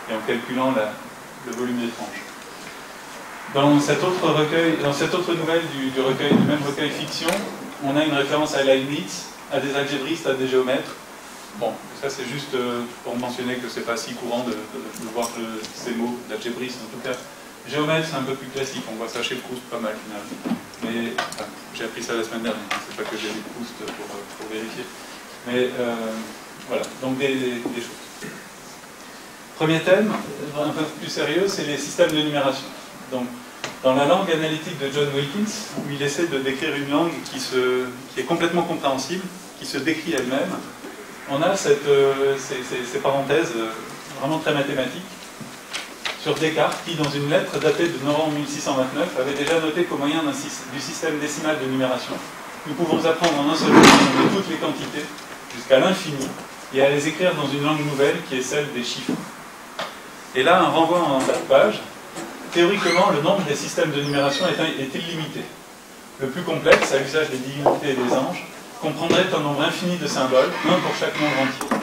et en calculant le volume des tranches. Dans cette autre nouvelle du même recueil fiction, on a une référence à Leibniz, à des algébristes, à des géomètres. Bon, ça c'est juste pour mentionner que c'est pas si courant de voir ces mots d'algébriste. En tout cas, géomètre c'est un peu plus classique, on voit ça chez Proust pas mal finalement. Mais enfin, j'ai appris ça la semaine dernière, c'est pas que j'ai lu Proust pour vérifier. Mais voilà, donc des choses. Premier thème, un peu plus sérieux, c'est les systèmes de numération. Donc, dans la langue analytique de John Wilkins, où il essaie de décrire une langue qui est complètement compréhensible, qui se décrit elle-même, on a ces parenthèses vraiment très mathématiques sur Descartes, qui, dans une lettre datée de novembre 1629, avait déjà noté qu'au moyen du système décimal de numération, nous pouvons apprendre en un seul temps de toutes les quantités, jusqu'à l'infini, et à les écrire dans une langue nouvelle qui est celle des chiffres. Et là, un renvoi en bas de page. Théoriquement, le nombre des systèmes de numération est illimité. Le plus complexe, à l'usage des divinités et des anges, comprendrait un nombre infini de symboles, un pour chaque nombre entier.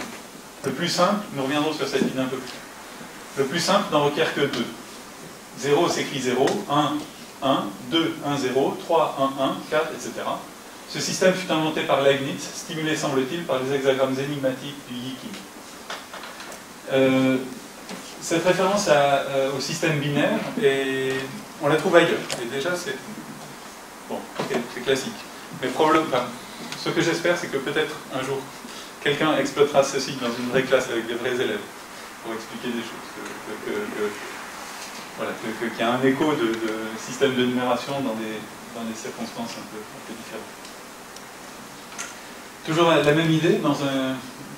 Le plus simple, nous reviendrons sur cette idée un peu plus tard. Le plus simple n'en requiert que 2. 0 s'écrit 0, 1, 1, 2, 1, 0, 3, 1, 1, 4, etc. Ce système fut inventé par Leibniz, stimulé, semble-t-il, par les hexagrammes énigmatiques du Yiking. Cette référence au système binaire, on la trouve ailleurs. Et déjà, c'est bon, c'est classique. Mais ce que j'espère, c'est que peut-être un jour, quelqu'un exploitera ceci dans une vraie classe avec des vrais élèves pour expliquer des choses. Qu'il y a un écho de système de numération dans des circonstances un peu différentes. Toujours la même idée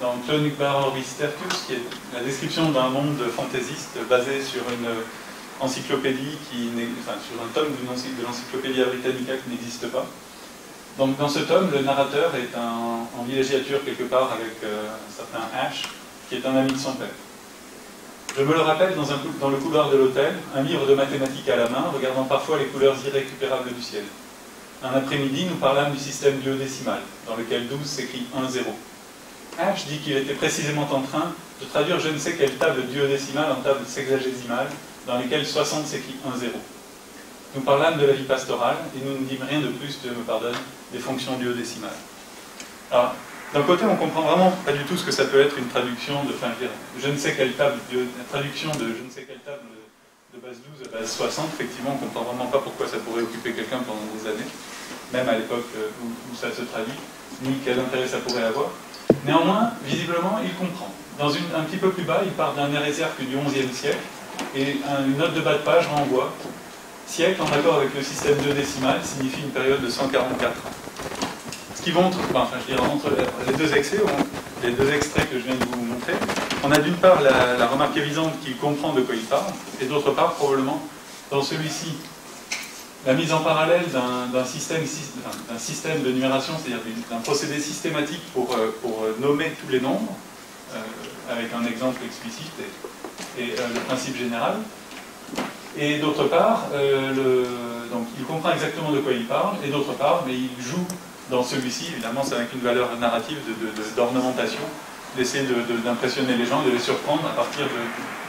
dans Clonukbar Orbis Tertius, qui est la description d'un monde fantaisiste basé sur une encyclopédie sur un tome de l'encyclopédia Britannica qui n'existe pas. Donc dans ce tome, le narrateur est en villégiature quelque part avec un certain Ash, qui est un ami de son père. Je me le rappelle dans le couloir de l'hôtel, un livre de mathématiques à la main, regardant parfois les couleurs irrécupérables du ciel. Un après-midi, nous parlâmes du système duodécimal, dans lequel 12 s'écrit 1-0. H dit qu'il était précisément en train de traduire je ne sais quelle table duodécimale en table sexagésimale, dans lesquelles 60 s'écrit 1-0. Nous parlâmes de la vie pastorale, et nous ne dîmes rien de plus, Dieu me pardonne, des fonctions duodécimales. Alors, d'un côté, on comprend vraiment pas du tout ce que ça peut être une traduction de, je ne sais quelle table, traduction de je ne sais quelle table de base 12 à base 60, effectivement, on ne comprend vraiment pas pourquoi ça pourrait occuper quelqu'un pendant des années, même à l'époque où ça se traduit, ni quel intérêt ça pourrait avoir. Néanmoins, visiblement, il comprend. Un petit peu plus bas, il part d'un hérésiarque du XIe siècle, et une note de bas de page renvoie siècle en accord avec le système duodécimal signifie une période de 144 ans. Ce qui montre, entre les deux extraits que je viens de vous montrer, on a d'une part la remarque évidente qu'il comprend de quoi il parle, et d'autre part, probablement, dans celui-ci, la mise en parallèle d'un système de numération, c'est-à-dire d'un procédé systématique pour nommer tous les nombres, avec un exemple explicite et le principe général. Et d'autre part, donc il comprend exactement de quoi il parle, et d'autre part, mais il joue dans celui-ci, évidemment c'est avec une valeur narrative d'ornementation, d'essayer d'impressionner les gens, de les surprendre à partir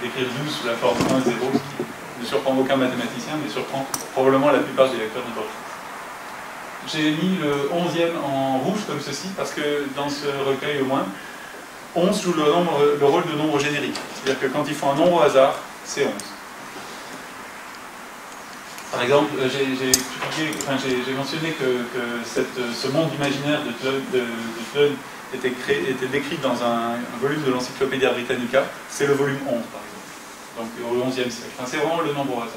d'écrire 12 sous la forme 1, 0, qui ne surprend aucun mathématicien, mais surprend probablement la plupart des lecteurs d'hypothèse. J'ai mis le 11e en rouge comme ceci, parce que dans ce recueil au moins, 11 joue le rôle de nombre générique. C'est-à-dire que quand il faut un nombre au hasard, c'est 11. Par exemple, j'ai mentionné que ce monde imaginaire de Clun était décrit dans un volume de l'Encyclopédia Britannica. C'est le volume 11, par exemple. Donc au XIe siècle. C'est vraiment le nombre au hasard.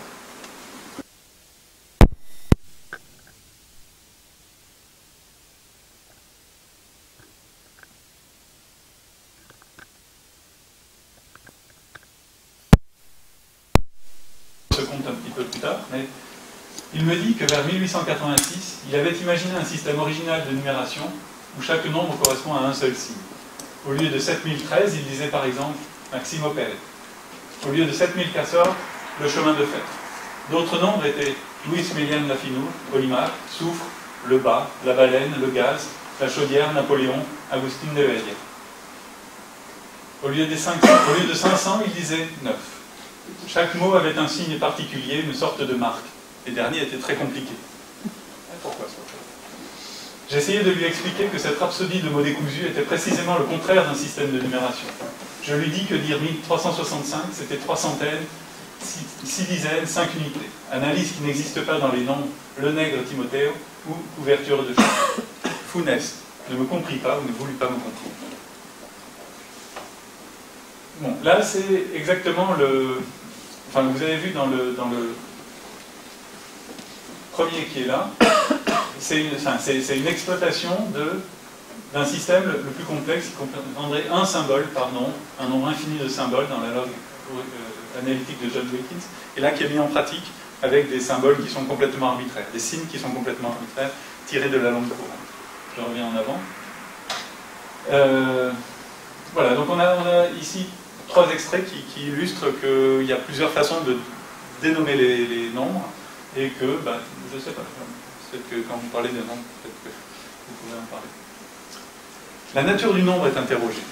Se compte un petit peu plus tard, mais il me dit que vers 1886, il avait imaginé un système original de numération où chaque nombre correspond à un seul signe. Au lieu de 7013, il disait par exemple Maxime Opel. Au lieu de 7014, le chemin de fer. D'autres nombres étaient Louis Méliane Lafinour, Polymar, Soufre, le bas, la baleine, le gaz, la chaudière, Napoléon, Agustin de Veille. Au lieu de 500, il disait 9. Chaque mot avait un signe particulier, une sorte de marque. Les derniers étaient très compliqués. Pourquoi ça? J'ai essayé de lui expliquer que cette rhapsodie de mots décousus était précisément le contraire d'un système de numération. Je lui dis que dire 1365, c'était 3 centaines, 6 dizaines, 5 unités. Analyse qui n'existe pas dans les noms Le Nègre Timothéo ou Ouverture de Chant. Founès ne me comprit pas ou ne voulut pas me comprendre. Bon, là c'est exactement le... Enfin, vous avez vu dans le premier qui est là, c'est une exploitation d'un système le plus complexe qui comprendrait un symbole par nom, un nombre infini de symboles dans la logique analytique de John Wilkins, et là qui est mis en pratique avec des symboles qui sont complètement arbitraires, des signes qui sont complètement arbitraires, tirés de la langue courante. Je reviens en avant. Voilà, donc on a ici 3 extraits qui illustrent qu'il y a plusieurs façons de dénommer les nombres, et que, je ne sais pas, peut-être que quand vous parlez des nombres, peut-être que vous pouvez en parler. La nature du nombre est interrogée.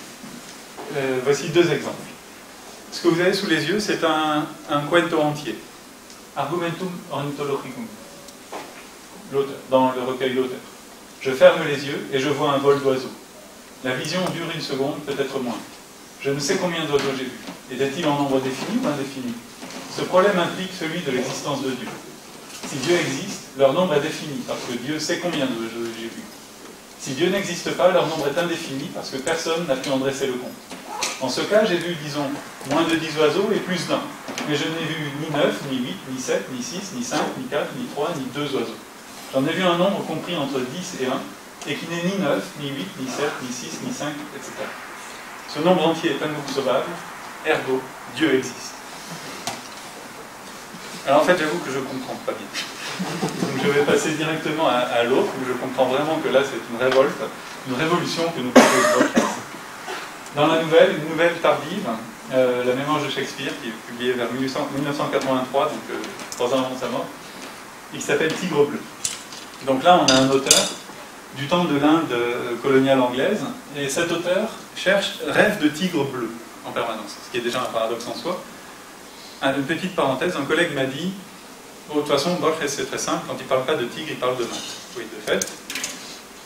Voici 2 exemples. Ce que vous avez sous les yeux, c'est un cuento entier. Argumentum ornithologicum. L'auteur, dans le recueil l'auteur. Je ferme les yeux et je vois un vol d'oiseaux. La vision dure 1 seconde, peut-être moins. Je ne sais combien d'oiseaux j'ai vus. Était-il en nombre défini ou indéfini? Ce problème implique celui de l'existence de Dieu. Si Dieu existe, leur nombre est défini, parce que Dieu sait combien d'oiseaux j'ai vus. Si Dieu n'existe pas, leur nombre est indéfini, parce que personne n'a pu en dresser le compte. En ce cas, j'ai vu, disons, moins de 10 oiseaux et plus d'un. Mais je n'ai vu ni 9, ni 8, ni 7, ni 6, ni 5, ni 4, ni 3, ni 2 oiseaux. J'en ai vu un nombre compris entre 10 et 1, et qui n'est ni 9, ni 8, ni 7, ni 6, ni 5, etc. Ce nombre entier est inconcevable, ergo, Dieu existe. Alors en fait, j'avoue que je ne comprends pas bien. Donc je vais passer directement à l'autre, où je comprends vraiment que là c'est une révolte, une révolution que nous propose Borges. Dans la nouvelle, une nouvelle tardive, La Mémoire de Shakespeare, qui est publiée vers 1983, donc 3 ans avant sa mort, et qui s'appelle Tigre bleu. Donc là, on a un auteur du temps de l'Inde coloniale anglaise, et cet auteur rêve de tigre bleu en permanence, ce qui est déjà un paradoxe en soi. Une petite parenthèse, un collègue m'a dit, de toute façon, Borges, c'est très simple, quand il ne parle pas de tigre, il parle de maths. Oui, de fait.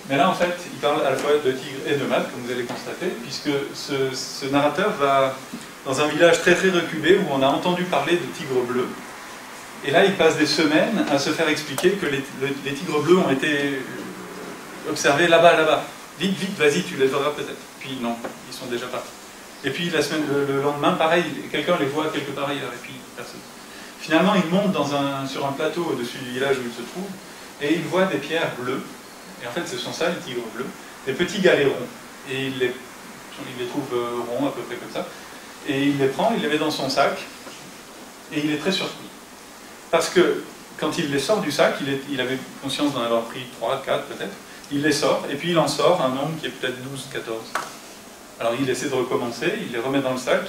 Mais là, en fait, il parle à la fois de tigre et de maths, comme vous allez constater, puisque ce narrateur va dans un village très très reculé où on a entendu parler de tigres bleus. Et là, il passe des semaines à se faire expliquer que les tigres bleus ont été observés là-bas, là-bas. Vite, vite, vas-y, tu les verras peut-être. Puis non, ils sont déjà partis. Et puis le lendemain, pareil, quelqu'un les voit quelque part ailleurs, et puis personne. Finalement, il monte sur un plateau au-dessus du village où il se trouve, et il voit des pierres bleues. Et en fait, ce sont ça, les tigres bleus, des petits galets ronds. Et il les trouve ronds, à peu près comme ça. Et il les prend, il les met dans son sac, et il est très surpris. Parce que, quand il les sort du sac, il avait conscience d'en avoir pris 3, 4 peut-être, il les sort, et puis il en sort un nombre qui est peut-être 12, 14. Alors il essaie de recommencer, il les remet dans le sac,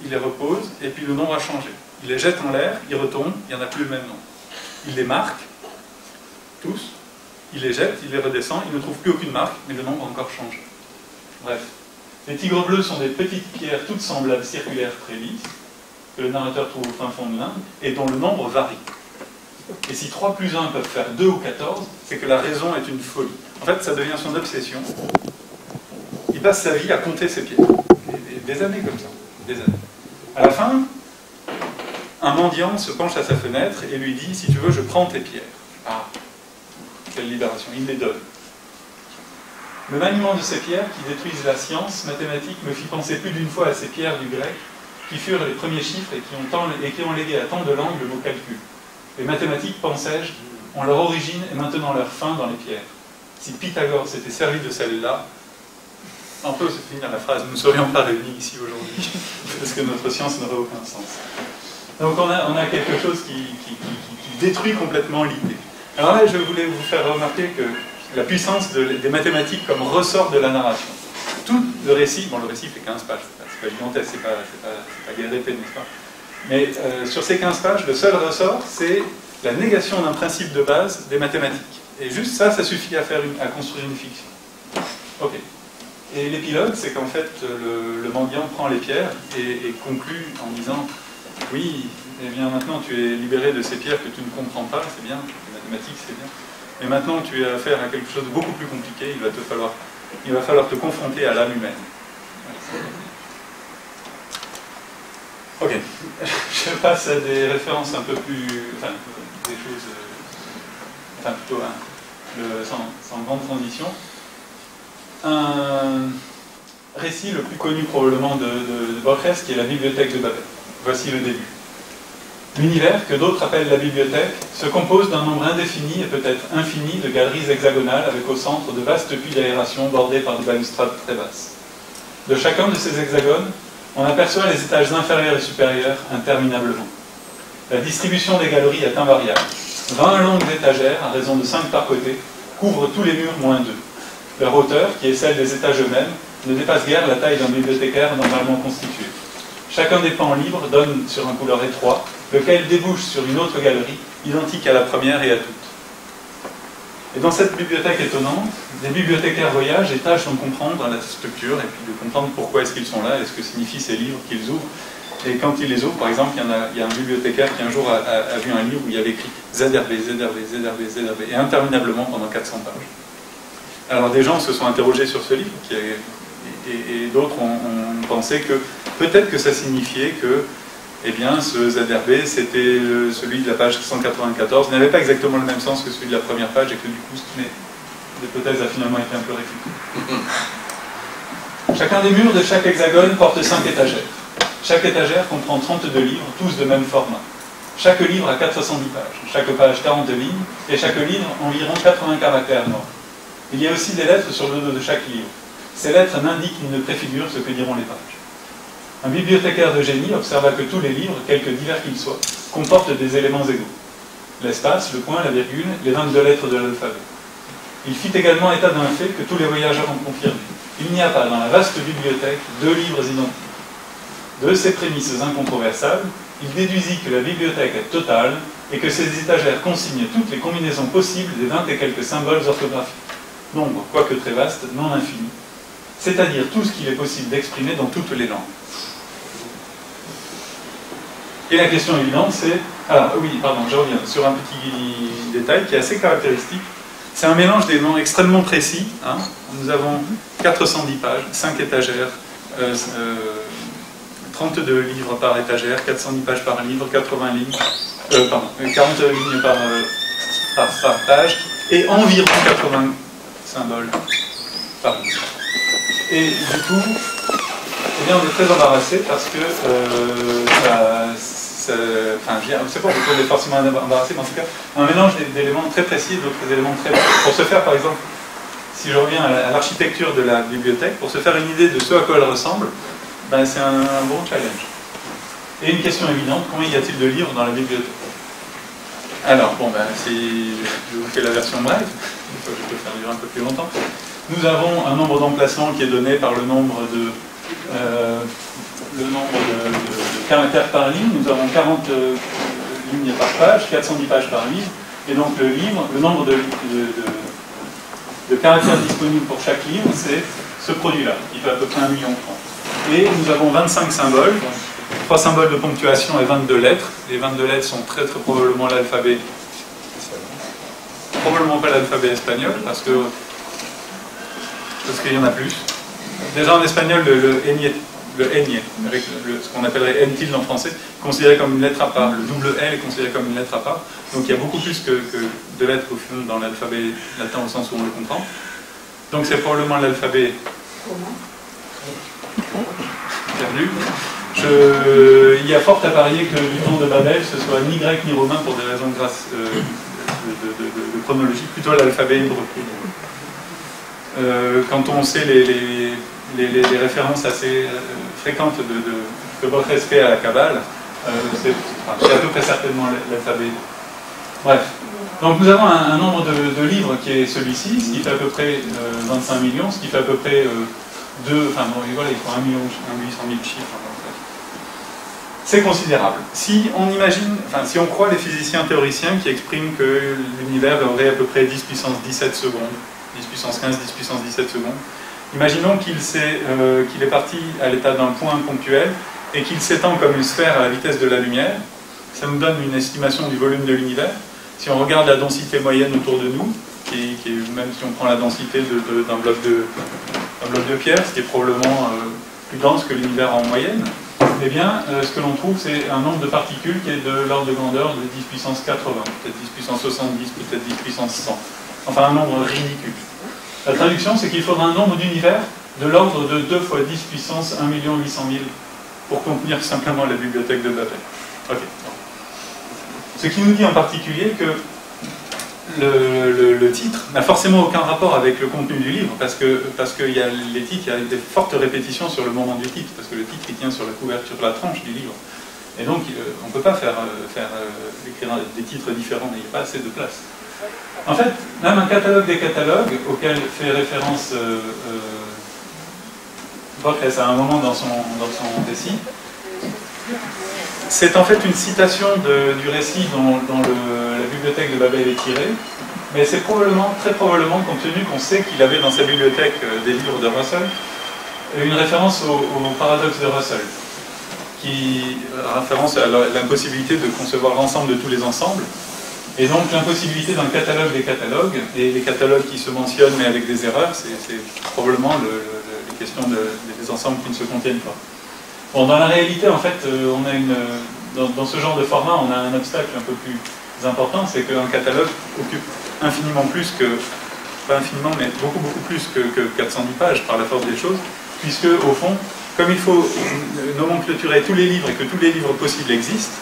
il les repose, et puis le nombre a changé. Il les jette en l'air, il retombe, il n'y en a plus le même nombre. Il les marque, tous, il les jette, il les redescend, il ne trouve plus aucune marque, mais le nombre a encore changé. Bref. Les tigres bleus sont des petites pierres toutes semblables, circulaires, très lisses, que le narrateur trouve au fin fond de l'Inde, et dont le nombre varie. Et si 3 plus 1 peuvent faire 2 ou 14, c'est que la raison est une folie. En fait, ça devient son obsession. Il passe sa vie à compter ces pierres. Des années comme ça. Des années. À la fin, un mendiant se penche à sa fenêtre et lui dit « Si tu veux, je prends tes pierres. » Ah, quelle libération. Il les donne. Le maniement de ces pierres qui détruisent la science mathématique me fit penser plus d'une fois à ces pierres du grec qui furent les premiers chiffres et qui ont légué à tant de langues le mot calcul. Les mathématiques, pensais-je, ont leur origine et maintenant leur fin dans les pierres. Si Pythagore s'était servi de celle-là, on peut se finir la phrase, nous ne serions pas réunis ici aujourd'hui, parce que notre science n'aurait aucun sens. Donc on a quelque chose qui détruit complètement l'idée. Alors là, je voulais vous faire remarquer que la puissance des mathématiques comme ressort de la narration. Tout le récit, bon le récit fait 15 pages, c'est pas gigantesque, c'est pas guerre d'épée, n'est-ce pas? Mais sur ces 15 pages, le seul ressort, c'est la négation d'un principe de base des mathématiques. Et juste ça, ça suffit à construire une fiction. Ok. Et l'épilogue, c'est qu'en fait, le mendiant prend les pierres et conclut en disant « Oui, eh bien maintenant tu es libéré de ces pierres que tu ne comprends pas, c'est bien, les mathématiques c'est bien, mais maintenant tu as affaire à quelque chose de beaucoup plus compliqué, il va falloir te confronter à l'âme humaine. » Ok, je passe à des références un peu plus... enfin, des choses... enfin, plutôt sans grande transition. Un récit le plus connu probablement de Borges, qui est la bibliothèque de Babel. Voici le début. L'univers, que d'autres appellent la bibliothèque, se compose d'un nombre indéfini et peut-être infini de galeries hexagonales avec au centre de vastes puits d'aération bordés par des balustrades très basses. De chacun de ces hexagones, on aperçoit les étages inférieurs et supérieurs interminablement. La distribution des galeries est invariable. 20 longues étagères, à raison de 5 par côté, couvrent tous les murs moins 2. Leur hauteur, qui est celle des étages eux-mêmes, ne dépasse guère la taille d'un bibliothécaire normalement constitué. Chacun des pans libres donne sur un couloir étroit, lequel débouche sur une autre galerie, identique à la première et à toutes. Et dans cette bibliothèque étonnante, des bibliothécaires voyagent et tâchent de comprendre la structure et puis de comprendre pourquoi est-ce qu'ils sont là et ce que signifient ces livres qu'ils ouvrent. Et quand ils les ouvrent, par exemple, il y a un bibliothécaire qui un jour a vu un livre où il y avait écrit ZRB, ZRB, ZRB, ZRB, et interminablement pendant 400 pages. Alors des gens se sont interrogés sur ce livre, et d'autres ont pensé que peut-être que ça signifiait que eh bien, ce ZRB, c'était celui de la page 194, il n'avait pas exactement le même sens que celui de la première page, et que du coup, l'hypothèse a finalement été un peu réfutée. Chacun des murs de chaque hexagone porte 5 étagères. Chaque étagère comprend 32 livres, tous de même format. Chaque livre a 410 pages, chaque page 40 lignes, et chaque livre environ 80 caractères morts. Il y a aussi des lettres sur le dos de chaque livre. Ces lettres n'indiquent ni ne préfigurent ce que diront les pages. Un bibliothécaire de génie observa que tous les livres, quelque divers qu'ils soient, comportent des éléments égaux. L'espace, le point, la virgule, les 22 lettres de l'alphabet. Il fit également état d'un fait que tous les voyageurs ont confirmé. Il n'y a pas dans la vaste bibliothèque 2 livres identiques. De ces prémices incontroversables, il déduisit que la bibliothèque est totale et que ses étagères consignent toutes les combinaisons possibles des 20 et quelques symboles orthographiques. Nombre, quoique très vaste, non infini, c'est-à-dire tout ce qu'il est possible d'exprimer dans toutes les langues. Et la question évidente, c'est... Alors, oui, pardon, je reviens sur un petit détail qui est assez caractéristique. C'est un mélange d'éléments extrêmement précis. Hein. Nous avons 410 pages, 5 étagères, 32 livres par étagère, 410 pages par livre, 80 lignes, 40 lignes par page, et environ 80 symboles par livre. Et du coup, eh bien, on est très embarrassé parce que c'est pas qu'on est forcément embarrassé, mais en tout cas, un mélange d'éléments très précis et d'autres éléments très vagues. Pour se faire, par exemple, si je reviens à l'architecture de la bibliothèque, pour se faire une idée de ce à quoi elle ressemble, ben, c'est un bon challenge. Et une question évidente, combien y a-t-il de livres dans la bibliothèque? Alors, bon, ben, si je vous fais la version brève, une fois que je peux faire durer un peu plus longtemps, nous avons un nombre d'emplacements qui est donné par le nombre de caractères par ligne. Nous avons 40 lignes par page, 410 pages par livre, et donc le nombre de caractères disponibles pour chaque livre, c'est ce produit-là, qui fait à peu près 1,30 million. Et nous avons 25 symboles, 3 symboles de ponctuation et 22 lettres. Les 22 lettres sont très probablement l'alphabet, probablement pas l'alphabet espagnol, parce qu'il y en a plus. Déjà en espagnol, le ñ, avec ce qu'on appellerait n tilde en français, est considéré comme une lettre à part. Le double L est considéré comme une lettre à part. Donc il y a beaucoup plus que de lettres au fond dans l'alphabet latin au sens où on le comprend. Donc c'est probablement l'alphabet... Comment ? Perdu. Il y a fort à parier que du nom de Babel, ce soit ni grec ni romain pour des raisons de chronologie, plutôt l'alphabet hébreu. Quand on sait les références assez fréquentes que Borges fait à la Kabbale, c'est à peu près certainement l'alphabet. Bref. Donc nous avons un nombre de livres qui est celui-ci, ce qui fait à peu près 25 millions, ce qui fait à peu près enfin bon, voilà, il faut 1 800 000 chiffres. C'est considérable. Si on imagine, enfin si on croit les physiciens théoriciens qui expriment que l'univers aurait à peu près 10 puissance 17 secondes, 10 puissance 15, 10 puissance 17 secondes, Imaginons qu'il est parti à l'état d'un point ponctuel et qu'il s'étend comme une sphère à la vitesse de la lumière. Ça nous donne une estimation du volume de l'univers. Si on regarde la densité moyenne autour de nous, même si on prend la densité d'un bloc de pierre, ce qui est probablement plus dense que l'univers en moyenne, eh bien, ce que l'on trouve, c'est un nombre de particules qui est de l'ordre de grandeur de 10 puissance 80, peut-être 10 puissance 70, peut-être 10 puissance 100. Enfin, un nombre ridicule. La traduction, c'est qu'il faudra un nombre d'univers de l'ordre de 2 fois 10 puissance 1 800 000 pour contenir simplement la bibliothèque de Babel. Ok. Ce qui nous dit en particulier que le titre n'a forcément aucun rapport avec le contenu du livre, parce que il y a les titres, il y a des fortes répétitions sur le moment du titre, parce que le titre il tient sur la couverture, la tranche du livre. Et donc on ne peut pas écrire des titres différents, il n'y a pas assez de place. En fait, même un catalogue des catalogues, auquel fait référence Borges à un moment dans son récit, c'est en fait une citation du récit dont la bibliothèque de Babel est tirée, mais c'est très probablement, compte tenu qu'on sait qu'il avait dans sa bibliothèque des livres de Russell, une référence au paradoxe de Russell, qui référence à l'impossibilité de concevoir l'ensemble de tous les ensembles, et donc l'impossibilité d'un catalogue des catalogues, et les catalogues qui se mentionnent mais avec des erreurs, c'est probablement les questions des ensembles qui ne se contiennent pas. Bon, dans la réalité, en fait, dans ce genre de format, on a un obstacle un peu plus important, c'est qu'un catalogue occupe infiniment plus que, pas infiniment, mais beaucoup plus que 410 pages par la force des choses, puisque, au fond, comme il faut nomenclaturer tous les livres et que tous les livres possibles existent,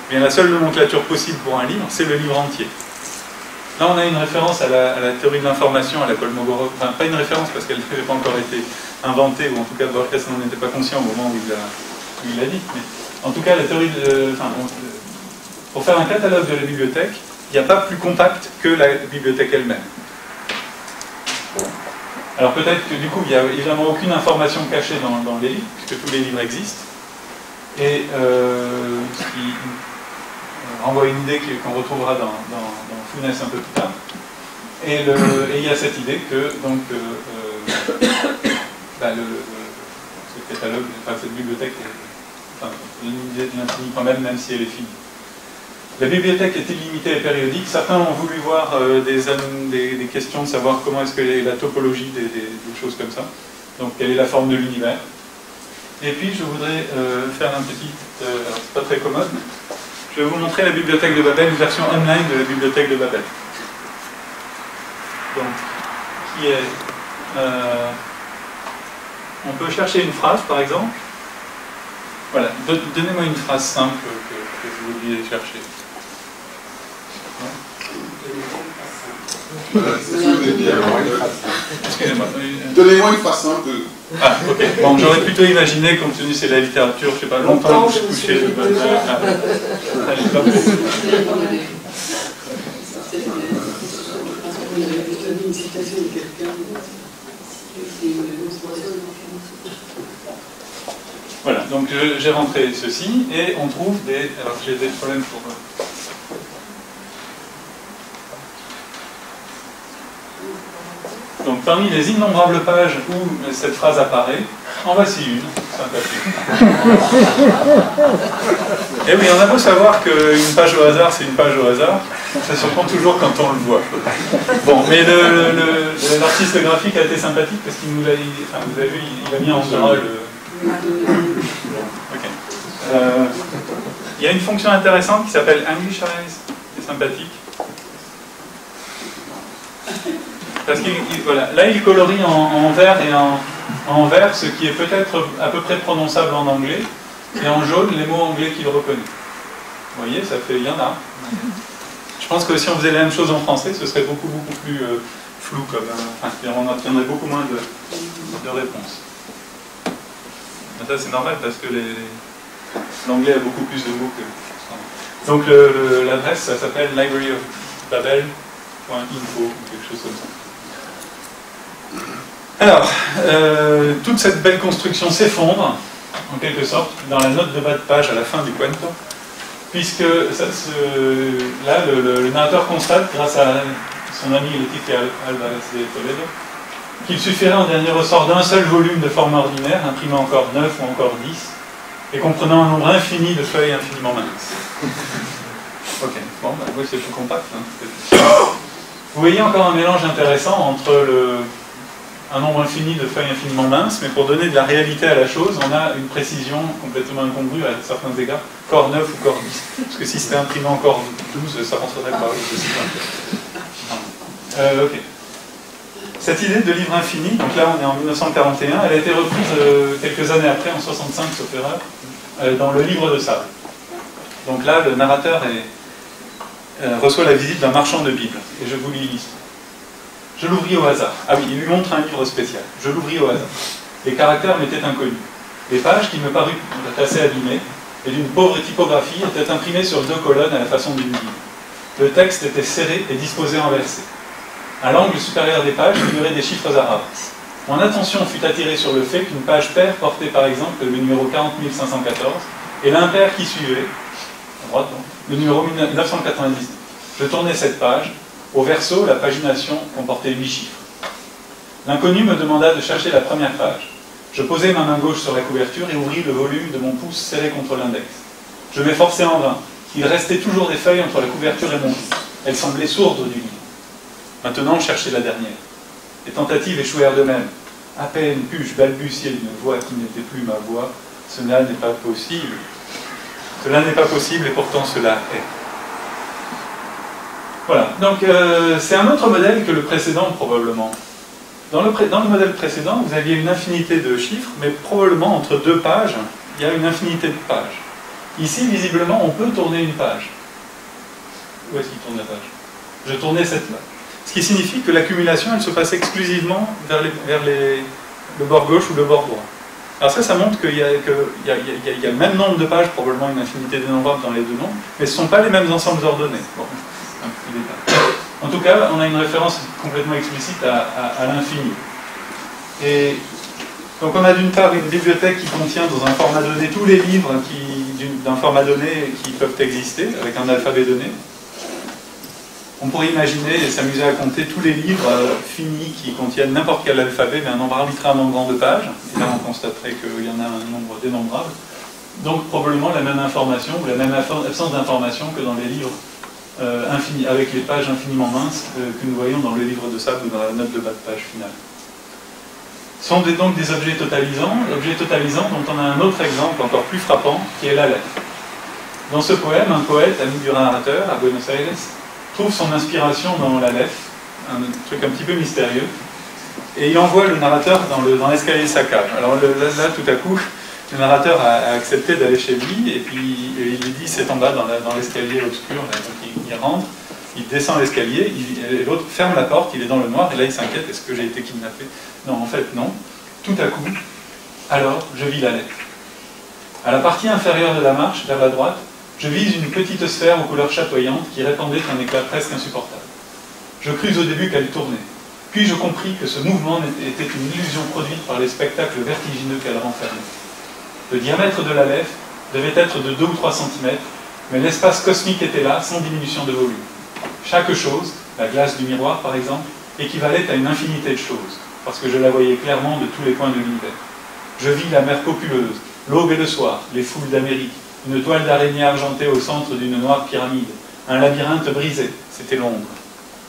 bien la seule nomenclature possible pour un livre, c'est le livre entier. Là, on a une référence à la théorie de l'information, à la Kolmogorov, enfin, pas une référence parce qu'elle n'avait pas encore été inventée, ou en tout cas Borges n'en était pas conscient au moment où il l'a dit. Mais en tout cas, la théorie pour faire un catalogue de la bibliothèque, il n'y a pas plus compact que la bibliothèque elle-même. Alors peut-être que du coup, il n'y a évidemment aucune information cachée dans les livres, puisque tous les livres existent, et ce qui renvoie une idée qu'on retrouvera dans Funès un peu plus tard. Et il y a cette idée que donc, ce catalogue, cette bibliothèque, l'infini quand même si elle est finie. La bibliothèque est illimitée et périodique. Certains ont voulu voir des questions de savoir comment est-ce que la topologie des choses comme ça. Donc quelle est la forme de l'univers. Et puis je voudrais faire un petit... alors c'est pas très commode. Je vais vous montrer la bibliothèque de Babel, une version online de la bibliothèque de Babel. Donc, qui est... on peut chercher une phrase, par exemple. Voilà, donnez-moi une phrase simple que vous vouliez chercher. Excusez-moi. Donnez-moi une phrase simple. Ah, ok. Bon, j'aurais plutôt imaginé, compte tenu c'est la littérature, je sais pas, longtemps que je suis couché. Allez, pas plus. Voilà, donc j'ai rentré ceci et on trouve des... Alors j'ai des problèmes pour... Donc parmi les innombrables pages où cette phrase apparaît, en voici une, sympathique. Et oui, on a beau savoir qu'une page au hasard, c'est une page au hasard, ça surprend toujours quand on le voit. Bon, mais l'artiste graphique a été sympathique parce qu'il nous l'a... Enfin, vous avez vu, il a mis en gras le... Ok. Il y a une fonction intéressante qui s'appelle Anglicize, qui est sympathique. Parce que voilà, là il colorie en vert et en vert ce qui est peut-être à peu près prononçable en anglais, et en jaune les mots anglais qu'il reconnaît. Vous voyez, ça fait, il y en a. Je pense que si on faisait la même chose en français, ce serait beaucoup plus flou comme. Enfin, on obtiendrait beaucoup moins de réponses. Mais ça c'est normal parce que l'anglais a beaucoup plus de mots que. Donc l'adresse, ça s'appelle libraryofbabel.info ou quelque chose comme ça. Alors, toute cette belle construction s'effondre, en quelque sorte, dans la note de bas de page à la fin du cuento, puisque là, le narrateur constate, grâce à son ami Leticia Álvarez de Toledo, qu'il suffirait en dernier ressort d'un seul volume de forme ordinaire, imprimant encore 9 ou encore 10, et comprenant un nombre infini de feuilles infiniment minces. Ok, bon, bah, oui, c'est plus compact. Hein. Vous voyez encore un mélange intéressant entre un nombre infini de feuilles infiniment minces, mais pour donner de la réalité à la chose, on a une précision complètement incongrue à certains égards, corps 9 ou corps 10. Parce que si c'était imprimé en corps 12, ça rentrerait pas. Ok. Cette idée de livre infini, donc là on est en 1941, elle a été reprise quelques années après, en 65 sauf erreur, dans le livre de sable. Donc là, le narrateur reçoit la visite d'un marchand de Bible, et je vous lis l'histoire. Je l'ouvris au hasard. Ah oui, il lui montre un livre spécial. Je l'ouvris au hasard. Les caractères m'étaient inconnus. Les pages, qui me parurent assez abîmées, et d'une pauvre typographie, étaient imprimées sur 2 colonnes à la façon d'une Bible. Le texte était serré et disposé en versets. À l'angle supérieur des pages figuraient des chiffres arabes. Mon attention fut attirée sur le fait qu'une page paire portait par exemple le numéro 40514 et l'impair qui suivait, à droite, le numéro 990. Je tournai cette page. Au verso, la pagination comportait 8 chiffres. L'inconnu me demanda de chercher la première page. Je posai ma main gauche sur la couverture et ouvris le volume de mon pouce serré contre l'index. Je m'efforçai en vain. Il restait toujours des feuilles entre la couverture et mon pouce. Elles semblaient sourdes du livre. Maintenant, je cherchais la dernière. Les tentatives échouèrent de même. À peine pus-je balbutier une voix qui n'était plus ma voix. Cela n'est pas possible. Cela n'est pas possible et pourtant cela est. Voilà. Donc, c'est un autre modèle que le précédent, probablement. Dans le modèle précédent, vous aviez une infinité de chiffres, mais probablement entre 2 pages, il y a une infinité de pages. Ici, visiblement, on peut tourner une page. Où est-ce qu'il tourne la page? Je tournais cette page. Ce qui signifie que l'accumulation, elle se passe exclusivement vers le bord gauche ou le bord droit. Alors ça montre qu'il y a le même nombre de pages, probablement une infinité dénombrable dans les deux nombres, mais ce ne sont pas les mêmes ensembles ordonnés. Bon, un petit détail. En tout cas, on a une référence complètement explicite à l'infini. Et donc on a d'une part une bibliothèque qui contient dans un format donné tous les livres d'un format donné qui peuvent exister, avec un alphabet donné. On pourrait imaginer et s'amuser à compter tous les livres finis qui contiennent n'importe quel alphabet, mais un nombre arbitrairement grand de pages. Et là, on constaterait qu'il y en a un nombre dénombrable. Donc, probablement la même information, ou la même absence d'information que dans les livres infinis, avec les pages infiniment minces que nous voyons dans le livre de sable ou dans la note de bas de page finale. Ce sont donc des objets totalisants dont on a un autre exemple encore plus frappant, qui est la lettre. Dans ce poème, un poète, ami du narrateur, à Buenos Aires, trouve son inspiration dans la lettre, un truc un petit peu mystérieux, et il envoie le narrateur dans l'escalier de sa cage. Alors là, tout à coup, le narrateur a accepté d'aller chez lui, et puis il lui dit c'est en bas dans l'escalier obscur, là, donc il rentre, il descend l'escalier, et l'autre ferme la porte, il est dans le noir, et là il s'inquiète, est-ce que j'ai été kidnappé? Non, en fait non. Tout à coup, alors je vis la lettre. À la partie inférieure de la marche, vers la droite, je vise une petite sphère aux couleurs chatoyantes qui répandait un éclat presque insupportable. Je crus au début qu'elle tournait. Puis je compris que ce mouvement était une illusion produite par les spectacles vertigineux qu'elle renfermait. Le diamètre de la lettre devait être de 2 ou 3 cm, mais l'espace cosmique était là, sans diminution de volume. Chaque chose, la glace du miroir par exemple, équivalait à une infinité de choses, parce que je la voyais clairement de tous les coins de l'univers. Je vis la mer populeuse, l'aube et le soir, les foules d'Amérique, une toile d'araignée argentée au centre d'une noire pyramide, un labyrinthe brisé, c'était l'ombre.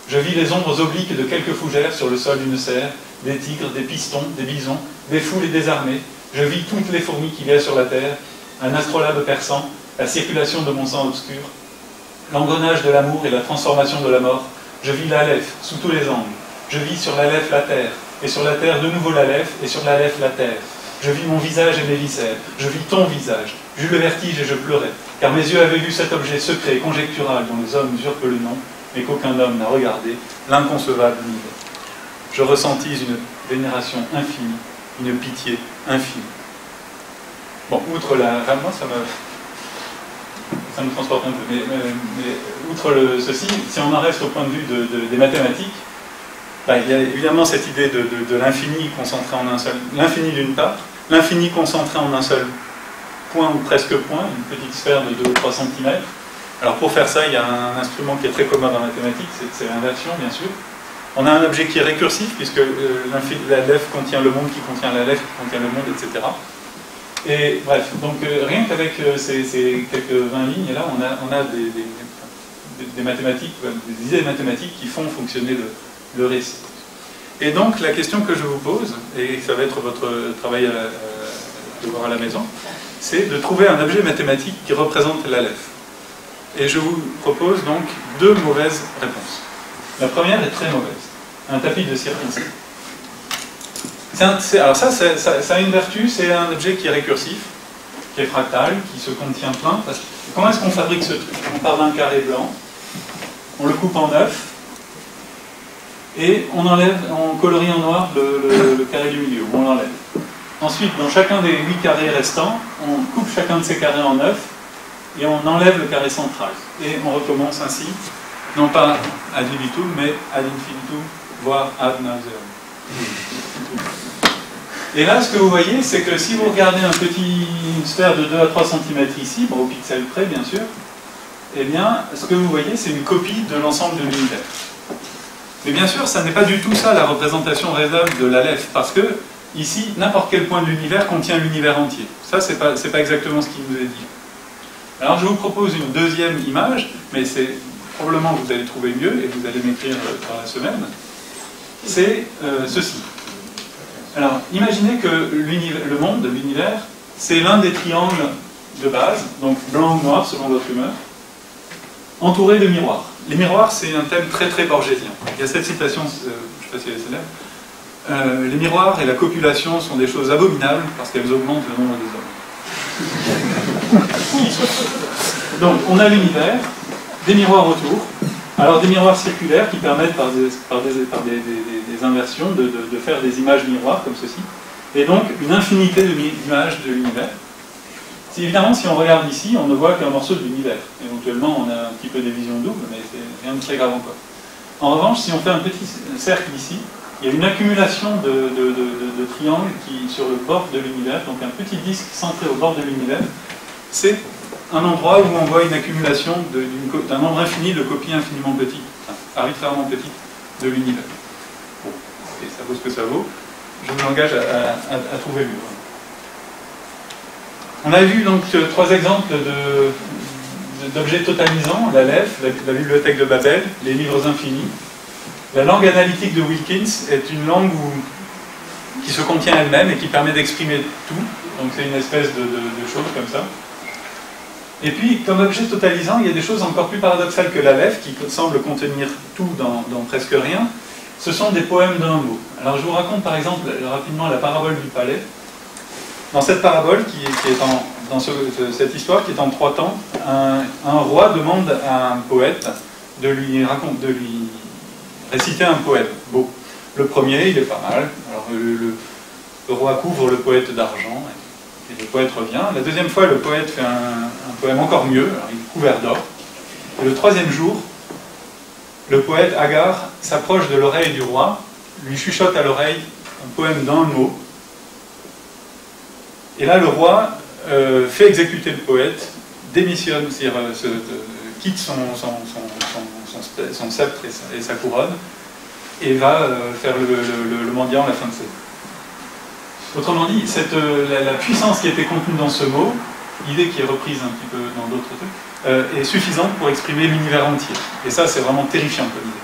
Je vis les ombres obliques de quelques fougères sur le sol d'une serre, des tigres, des pistons, des bisons, des foules et des armées. Je vis toutes les fourmis qu'il y a sur la terre, un astrolabe perçant, la circulation de mon sang obscur, l'engrenage de l'amour et la transformation de la mort. Je vis l'Aleph sous tous les angles. Je vis sur l'Aleph la terre, et sur la terre de nouveau l'Aleph, et sur l'Aleph la terre. Je vis mon visage et mes viscères, je vis ton visage. J'eus le vertige et je pleurais, car mes yeux avaient vu cet objet secret et conjectural dont les hommes usurpent le nom, mais qu'aucun homme n'a regardé, l'inconcevable univers. Je ressentis une vénération infinie, une pitié infinie. Bon, outre la... Enfin, moi, ça me transporte un peu, mais outre ceci, si on en reste au point de vue des mathématiques, ben, il y a évidemment cette idée de l'infini concentré en un seul... L'infini d'une part, l'infini concentré en un seul point ou presque point, une petite sphère de 2 ou 3 cm. Alors pour faire ça, il y a un instrument qui est très commun dans la mathématique, c'est l'inversion, bien sûr. On a un objet qui est récursif, puisque la lèvre contient le monde qui contient la lèvre qui contient le monde, etc. Et bref, donc rien qu'avec ces quelques 20 lignes, là, on a des mathématiques, des idées mathématiques qui font fonctionner le récit. Et donc, la question que je vous pose, et ça va être votre travail de voir à la maison, c'est de trouver un objet mathématique qui représente la lèvre. Et je vous propose donc 2 mauvaises réponses. La première est très mauvaise. Un tapis de circoncis. Alors ça a une vertu, c'est un objet qui est récursif, qui est fractal, qui se contient plein. Parce que, comment est-ce qu'on fabrique ce truc? On part d'un carré blanc, on le coupe en 9, et on colorie en noir le carré du milieu, on l'enlève. Ensuite, dans chacun des 8 carrés restants, on coupe chacun de ces carrés en 9, et on enlève le carré central. Et on recommence ainsi, non pas ad libitum, mais ad infinitum, voire ad nauseam. Et là, ce que vous voyez, c'est que si vous regardez une sphère de 2 à 3 cm ici, bon, au pixel près, bien sûr, eh bien, ce que vous voyez, c'est une copie de l'ensemble de l'univers. Mais bien sûr, ça n'est pas du tout ça la représentation raisonnable de la lèvre, parce que, ici, n'importe quel point de l'univers contient l'univers entier. Ça, c'est pas exactement ce qu'il nous est dit. Alors, je vous propose une deuxième image, mais c'est probablement que vous allez trouver mieux, et vous allez m'écrire dans la semaine. C'est ceci. Alors, imaginez que le monde, l'univers, c'est l'un des triangles de base, donc blanc ou noir selon votre humeur, entouré de miroirs. Les miroirs, c'est un thème très très borgésien. Il y a cette citation, je ne sais pas si elle est célèbre, les miroirs et la copulation sont des choses abominables parce qu'elles augmentent le nombre des hommes. Donc, on a l'univers, des miroirs autour, alors des miroirs circulaires qui permettent par des inversions de faire des images miroirs comme ceci, et donc une infinité d'images de l'univers. Évidemment, si on regarde ici, on ne voit qu'un morceau de l'univers. Éventuellement, on a un petit peu des visions doubles, mais c'est rien de très grave encore. En revanche, si on fait un petit cercle ici, il y a une accumulation de triangles sur le bord de l'univers, donc un petit disque centré au bord de l'univers. C'est un endroit où on voit une accumulation d'un nombre infini de copies infiniment petites, enfin, arbitrairement petites, de l'univers. Bon, et ça vaut ce que ça vaut. Je vous engage à trouver mieux. On a vu donc 3 exemples d'objets totalisants, la LEF, la bibliothèque de Babel, les livres infinis. La langue analytique de Wilkins est une langue qui se contient elle-même et qui permet d'exprimer tout. Donc c'est une espèce de chose comme ça. Et puis, comme objet totalisant, il y a des choses encore plus paradoxales que la LEF, qui semble contenir tout dans presque rien. Ce sont des poèmes d'un mot. Alors je vous raconte par exemple rapidement la parabole du palais. Dans cette parabole, dans cette histoire qui est en 3 temps, un roi demande à un poète de lui réciter un poème beau. Le premier, il est pas mal. Alors le roi couvre le poète d'argent, et le poète revient. La deuxième fois, le poète fait un poème encore mieux, alors il est couvert d'or. Et le 3e jour, le poète hagard s'approche de l'oreille du roi, lui chuchote à l'oreille un poème d'un mot. Et là, le roi fait exécuter le poète, démissionne, quitte son sceptre et sa couronne, et va faire le mendiant à la fin de sa vie. Autrement dit, la puissance qui était contenue dans ce mot, l'idée qui est reprise un petit peu dans d'autres trucs, est suffisante pour exprimer l'univers entier. Et ça, c'est vraiment terrifiant comme idée.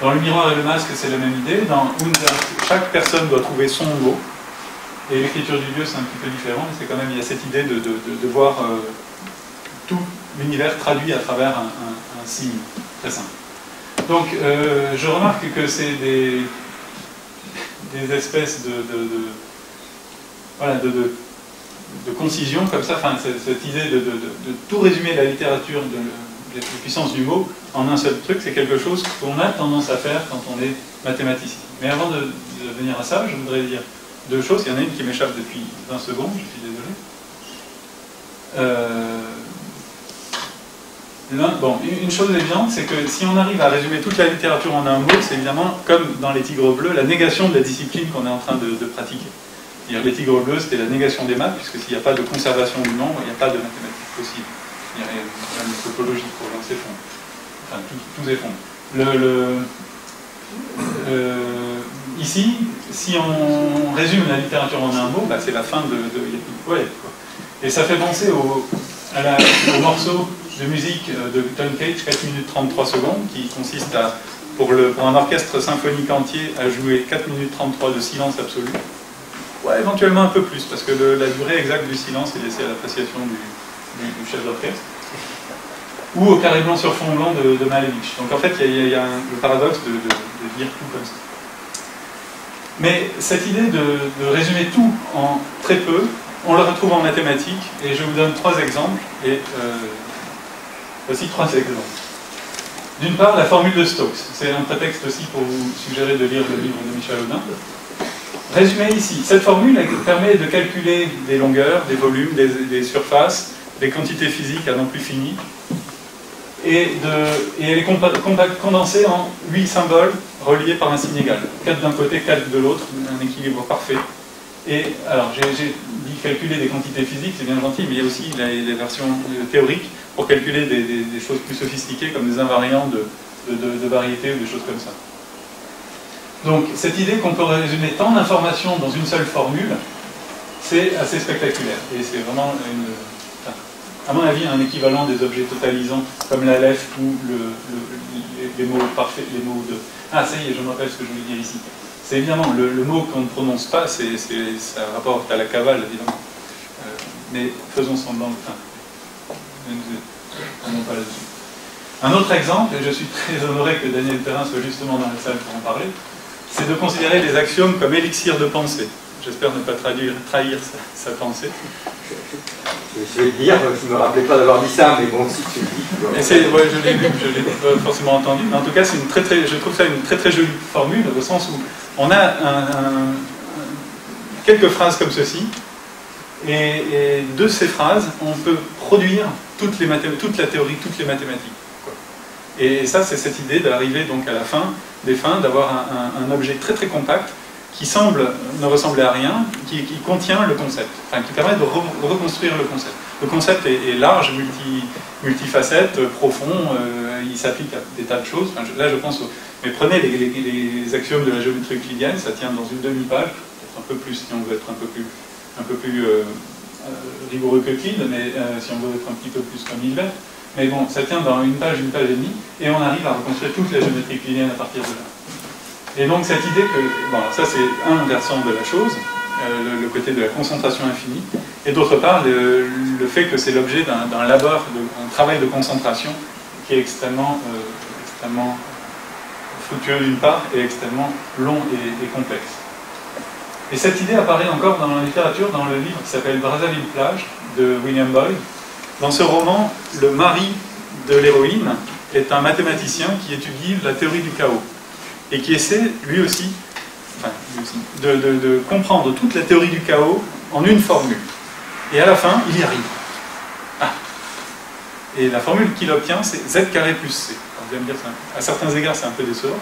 Dans Le miroir et le masque, c'est la même idée. Dans chaque personne doit trouver son mot. Et l'écriture du Dieu, c'est un petit peu différent, mais c'est quand même, il y a cette idée de voir tout l'univers traduit à travers un signe très simple. Donc, je remarque que c'est des espèces de concision comme ça, enfin, cette idée de tout résumer la littérature, de la puissance du mot en un seul truc, c'est quelque chose qu'on a tendance à faire quand on est mathématicien. Mais avant de venir à ça, je voudrais dire 2 choses. Il y en a une qui m'échappe depuis 20 secondes, je suis désolé. Bon, une chose évidente, c'est que si on arrive à résumer toute la littérature en un mot, c'est évidemment, comme dans les tigres bleus, la négation de la discipline qu'on est en train de pratiquer. C'est-à-dire les tigres bleus, c'était la négation des maths, puisque s'il n'y a pas de conservation du nombre, il n'y a pas de mathématiques possible. Il y a une topologie pour lancer fond. Enfin, tout s'effondre. ici, si on résume la littérature en un mot, bah, c'est la fin de Il n'y a plus de poète, quoi. Et ça fait penser au morceau de musique de Tom Cage, 4 minutes 33 secondes, qui consiste à, pour un orchestre symphonique entier, à jouer 4 minutes 33 de silence absolu. Ouais, éventuellement un peu plus, parce que la durée exacte du silence est laissée à l'appréciation du chef d'orchestre. Ou au carré blanc sur fond blanc de Malevich. Donc en fait, il y a le paradoxe de dire tout comme ça. Mais cette idée de résumer tout en très peu, on le retrouve en mathématiques, et je vous donne 3 exemples, et voici 3 exemples. D'une part, la formule de Stokes. C'est un prétexte aussi pour vous suggérer de lire le livre de Michel Audin. Résumé ici, cette formule permet de calculer des longueurs, des volumes, des surfaces, des quantités physiques à non plus finies, et elle est condensée en 8 symboles reliés par un signe égal. 4 d'un côté, 4 de l'autre, un équilibre parfait. Et alors, j'ai dit calculer des quantités physiques, c'est bien gentil, mais il y a aussi les versions théoriques pour calculer des choses plus sophistiquées, comme des invariants de variétés ou des choses comme ça. Donc, cette idée qu'on peut résumer tant d'informations dans une seule formule, c'est assez spectaculaire. Et c'est vraiment, à mon avis, un équivalent des objets totalisants, comme l'Aleph ou les mots parfaits, les mots de... Ah, ça y est, je me rappelle ce que je voulais dire ici. C'est évidemment, le mot qu'on ne prononce pas, ça rapporte à la cavale, évidemment. Mais faisons semblant, pas là-dessus. Un autre exemple, et je suis très honoré que Daniel Perrin soit justement dans la salle pour en parler, c'est de considérer les axiomes comme élixir de pensée. J'espère ne pas trahir sa pensée. Je vais le dire, je ne me rappelais pas d'avoir dit ça, mais bon, si tu le dis. Ouais, je l'ai lu, je l'ai pas forcément entendu, mais en tout cas, je trouve ça une très très jolie formule, au sens où on a quelques phrases comme ceci, et de ces phrases, on peut produire toute la théorie, toutes les mathématiques. Et ça, c'est cette idée d'arriver donc à la fin des fins, d'avoir un objet très très compact qui ne ressembler à rien, qui contient le concept, enfin qui permet de reconstruire le concept. Le concept est large, multifacette, profond, il s'applique à des tas de choses. Enfin, là, je pense mais prenez les axiomes de la géométrie euclidienne, ça tient dans une demi-page, peut-être un peu plus si on veut être un peu plus rigoureux qu'Euclide, mais si on veut être un petit peu plus comme Hilbert. Mais bon, ça tient dans une page et demie, et on arrive à reconstruire toute la géométrie euclidienne à partir de là. Et donc cette idée que, bon, ça c'est un versant de la chose, le côté de la concentration infinie, et d'autre part le fait que c'est l'objet d'un labeur, d'un travail de concentration qui est extrêmement fructueux d'une part et extrêmement long et complexe. Et cette idée apparaît encore dans la littérature, dans le livre qui s'appelle Brazzaville Plage de William Boyd. Dans ce roman, le mari de l'héroïne est un mathématicien qui étudie la théorie du chaos et qui essaie, lui aussi, de comprendre toute la théorie du chaos en une formule. Et à la fin, il y arrive. Ah. Et la formule qu'il obtient, c'est z carré plus c. Alors, vous allez me dire, à certains égards, c'est un peu décevant,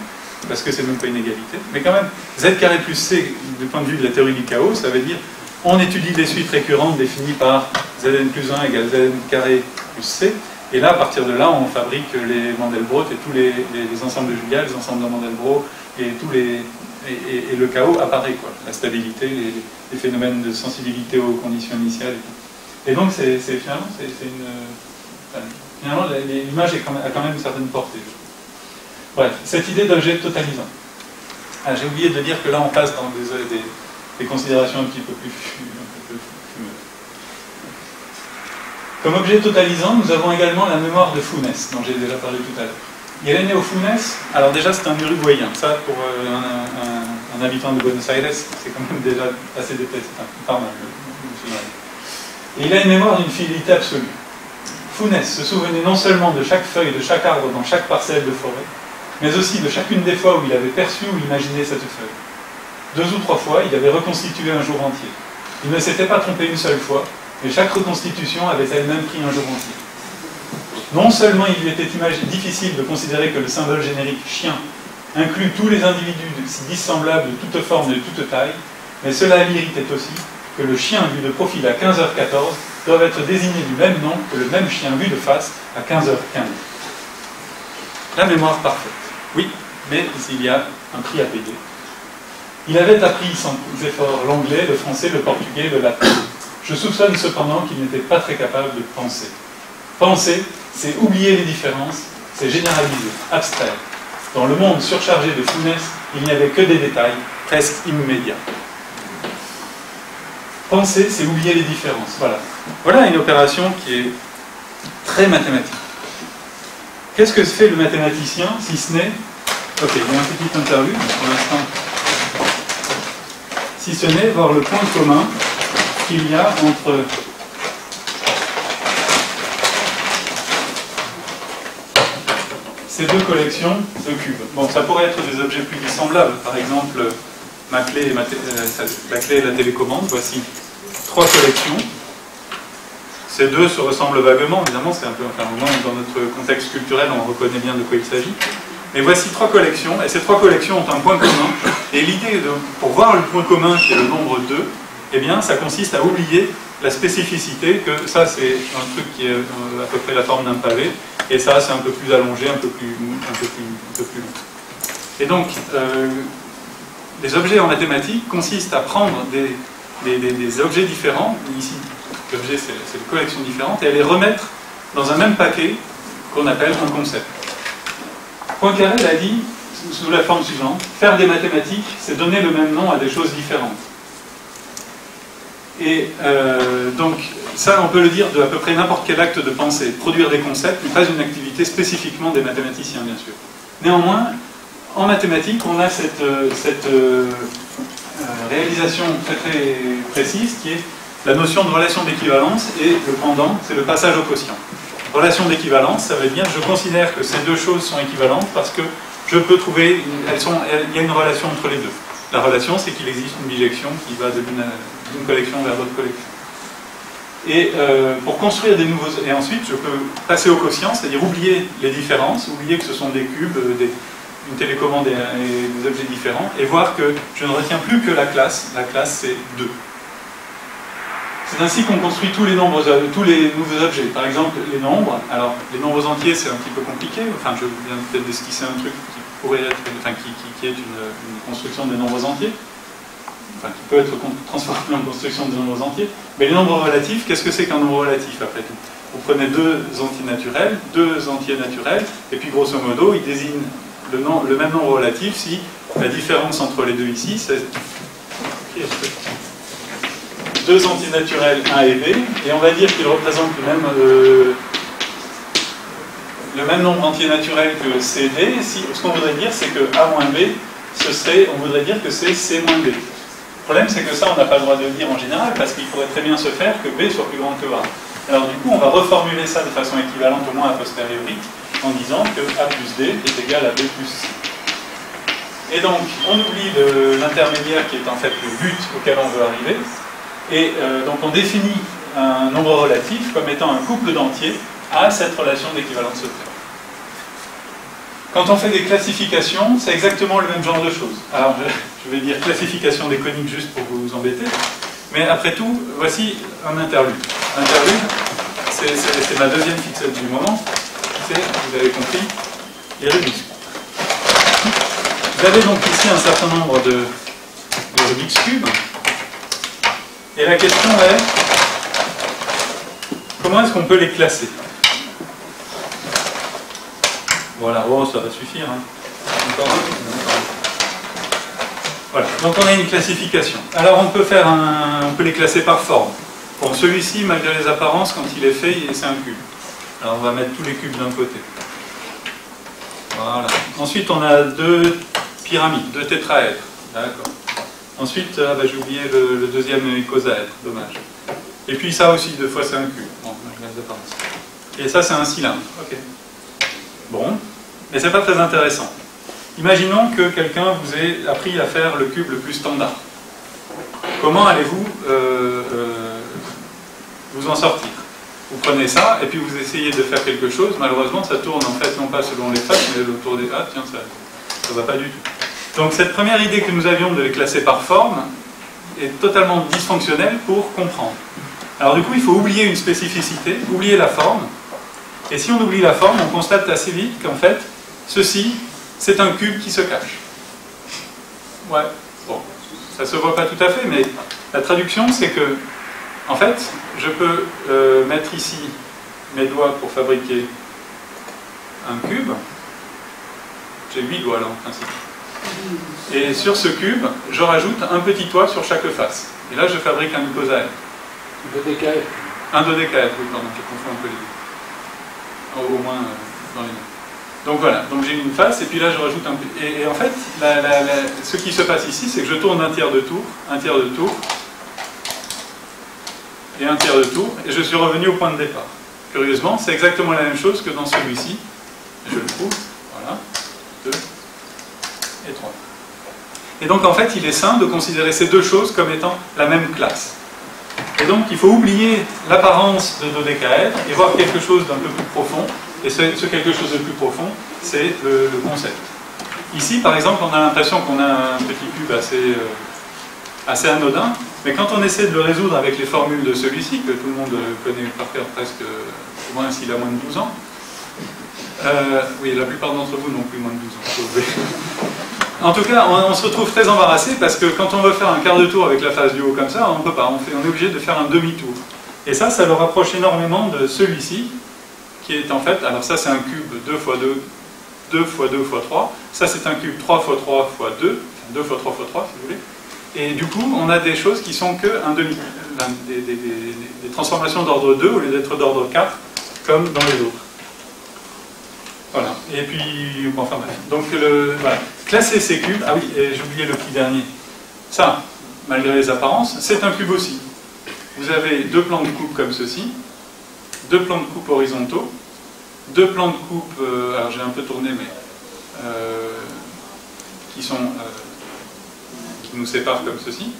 parce que c'est même pas une égalité. Mais quand même, z carré plus c, du point de vue de la théorie du chaos, ça veut dire on étudie des suites récurrentes définies par Zn plus 1 égale Zn carré plus c. Et là, à partir de là, on fabrique les Mandelbrot et tous les ensembles de Julia, les ensembles de Mandelbrot, et et le chaos apparaît, quoi. La stabilité, les phénomènes de sensibilité aux conditions initiales. Et donc, finalement, l'image a quand même une certaine portée. Bref, cette idée d'objet totalisant. Ah, j'ai oublié de dire que là, on passe dans des considérations un petit peu plus fumeuses. Comme objet totalisant, nous avons également la mémoire de Funes, dont j'ai déjà parlé tout à l'heure. Irénée Funes, alors déjà c'est un Uruguayen, ça pour un habitant de Buenos Aires, c'est quand même déjà assez détesté, pas mal. Et il a une mémoire d'une fidélité absolue. Funes se souvenait non seulement de chaque feuille de chaque arbre dans chaque parcelle de forêt, mais aussi de chacune des fois où il avait perçu ou imaginé cette feuille. 2 ou 3 fois, il avait reconstitué un jour entier. Il ne s'était pas trompé une seule fois, mais chaque reconstitution avait elle-même pris un jour entier. Non seulement il lui était difficile de considérer que le symbole générique chien inclut tous les individus si dissemblables de toute forme et de toute taille, mais cela l'irritait aussi que le chien vu de profil à 15h14 doit être désigné du même nom que le même chien vu de face à 15h15. La mémoire parfaite. Oui. mais il y a un prix à payer. Il avait appris sans effort l'anglais, le français, le portugais, le latin. Je soupçonne cependant qu'il n'était pas très capable de penser. Penser, c'est oublier les différences, c'est généraliser, abstraire. Dans le monde surchargé de finesse, il n'y avait que des détails, presque immédiats. Penser, c'est oublier les différences. Voilà. Voilà une opération qui est très mathématique. Qu'est-ce que fait le mathématicien, si ce n'est... Ok, il y a un petit interlude, pour l'instant. Si ce n'est voir le point commun qu'il y a entre ces deux collections de cubes. Bon, ça pourrait être des objets plus dissemblables. Par exemple, ma clé et la clé et la télécommande. Voici 3 collections. Ces deux se ressemblent vaguement, évidemment, c'est un peu, enfin, au moins dans notre contexte culturel, on reconnaît bien de quoi il s'agit. Mais voici 3 collections, et ces 3 collections ont un point commun. Et l'idée, pour voir le point commun qui est le nombre 2, eh bien, ça consiste à oublier la spécificité que ça, c'est un truc qui est à peu près la forme d'un pavé, et ça, c'est un peu plus allongé, un peu plus long. Et donc, les objets en mathématiques consistent à prendre des objets différents, ici, l'objet, c'est une collection différente, et à les remettre dans un même paquet qu'on appelle un concept. Poincaré l'a dit sous la forme suivante: faire des mathématiques, c'est donner le même nom à des choses différentes. Et donc, ça, on peut le dire de à peu près n'importe quel acte de pensée. Produire des concepts n'est pas une activité spécifiquement des mathématiciens, bien sûr. Néanmoins, en mathématiques, on a cette réalisation très précise qui est la notion de relation d'équivalence, et le pendant, c'est le passage au quotient. Relation d'équivalence, ça veut dire je considère que ces deux choses sont équivalentes parce que je peux trouver, il y a une relation entre les deux. La relation, c'est qu'il existe une bijection qui va d'une collection vers l'autre collection. Et pour construire des nouveaux... Et ensuite, je peux passer au quotient, c'est-à-dire oublier les différences, oublier que ce sont des cubes, une télécommande et des objets différents, et voir que je ne retiens plus que la classe. La classe, c'est 2. C'est ainsi qu'on construit tous les nouveaux objets. Par exemple, les nombres. Alors, les nombres entiers, c'est un petit peu compliqué. Enfin, je viens peut-être d'esquisser un truc qui pourrait être, qui est une construction des nombres entiers. Enfin, qui peut être transformé en construction des nombres entiers. Mais les nombres relatifs, qu'est-ce que c'est qu'un nombre relatif, après tout? Vous prenez deux entiers naturels, deux entiers naturels, et puis grosso modo, ils désignent le même nombre relatif si la différence entre les deux ici, c'est deux entiers naturels A et B, et on va dire qu'ils représentent le même nombre entier naturel que CD. Ce qu'on voudrait dire, c'est que A moins B, on voudrait dire que c'est C moins B. Le problème, c'est que ça, on n'a pas le droit de le dire en général, parce qu'il pourrait très bien se faire que B soit plus grand que A. Alors du coup, on va reformuler ça de façon équivalente, au moins a posteriori, en disant que A plus D est égal à B plus C. Et donc, on oublie l'intermédiaire qui est en fait le but auquel on veut arriver. Et donc on définit un nombre relatif comme étant un couple d'entiers à cette relation d'équivalence secrète. Quand on fait des classifications, c'est exactement le même genre de choses. Alors je vais dire classification des coniques juste pour vous embêter, mais après tout, voici un interlude. L'interlude, c'est ma deuxième fixette du moment, c'est, vous avez compris, les Rubik's. Vous avez donc ici un certain nombre de Rubik's Cube. Et la question est, comment est-ce qu'on peut les classer? Voilà, oh, ça va suffire. Hein. Encore un. Voilà, donc on a une classification. Alors on peut les classer par forme. Bon, celui-ci, malgré les apparences, quand il est fait, c'est un cube. Alors on va mettre tous les cubes d'un côté. Voilà. Ensuite, on a deux pyramides, deux tétraèdres. D'accord. Ensuite, j'ai oublié le deuxième icosaèdre, dommage. Et puis ça aussi, deux fois c'est un cube. Bon, les apparences. Et ça c'est un cylindre. Ok. Bon, mais c'est pas très intéressant. Imaginons que quelqu'un vous ait appris à faire le cube le plus standard. Comment allez-vous vous en sortir? Vous prenez ça et puis vous essayez de faire quelque chose. Malheureusement, ça tourne en fait non pas selon les faces, mais autour des... Ah tiens, ça va pas du tout. Donc cette première idée que nous avions de les classer par forme est totalement dysfonctionnelle pour comprendre. Alors du coup, il faut oublier une spécificité, oublier la forme. Et si on oublie la forme, on constate assez vite qu'en fait, ceci c'est un cube qui se cache. Ouais, bon, ça se voit pas tout à fait, mais la traduction, c'est que, en fait, je peux mettre ici mes doigts pour fabriquer un cube. J'ai 8 doigts là, en principe. Et sur ce cube, je rajoute un petit toit sur chaque face. Et là, je fabrique un icosaèdre. Un dodécaèdre. Un dodécaèdre, oui, pardon, je confonds un peu les deux. Au moins dans les noms. Donc voilà, donc j'ai une face, et puis là je rajoute un peu. Et en fait, ce qui se passe ici, c'est que je tourne un tiers de tour, et un tiers de tour, et je suis revenu au point de départ. Curieusement, c'est exactement la même chose que dans celui-ci. Je le trouve, voilà, 2 et 3. Et donc en fait, il est sain de considérer ces deux choses comme étant la même classe. Et donc il faut oublier l'apparence de dodécaèdre et voir quelque chose d'un peu plus profond. Et ce quelque chose de plus profond, c'est le concept. Ici, par exemple, on a l'impression qu'on a un petit cube assez anodin, mais quand on essaie de le résoudre avec les formules de celui-ci, que tout le monde connaît par cœur presque, au moins s'il a moins de 12 ans, oui, la plupart d'entre vous n'ont plus moins de 12 ans. En tout cas, on se retrouve très embarrassé parce que quand on veut faire un quart de tour avec la face du haut comme ça, on ne peut pas, on est obligé de faire un demi-tour. Et ça le rapproche énormément de celui-ci, qui est en fait, alors ça c'est un cube 2 x 2, 2 x 2 x 3, ça c'est un cube 3 x 3 x 2, 2 x 3 x 3 si vous voulez, et du coup on a des choses qui sont que un demi, des transformations d'ordre 2 au lieu d'être d'ordre 4, comme dans les autres. Voilà, et puis, bon, enfin bref, donc voilà, classer ces cubes, ah oui, et j'ai oublié le petit dernier, ça, malgré les apparences, c'est un cube aussi. Vous avez deux plans de coupe comme ceci, deux plans de coupe horizontaux, deux plans de coupe, alors j'ai un peu tourné, mais qui nous séparent comme ceci.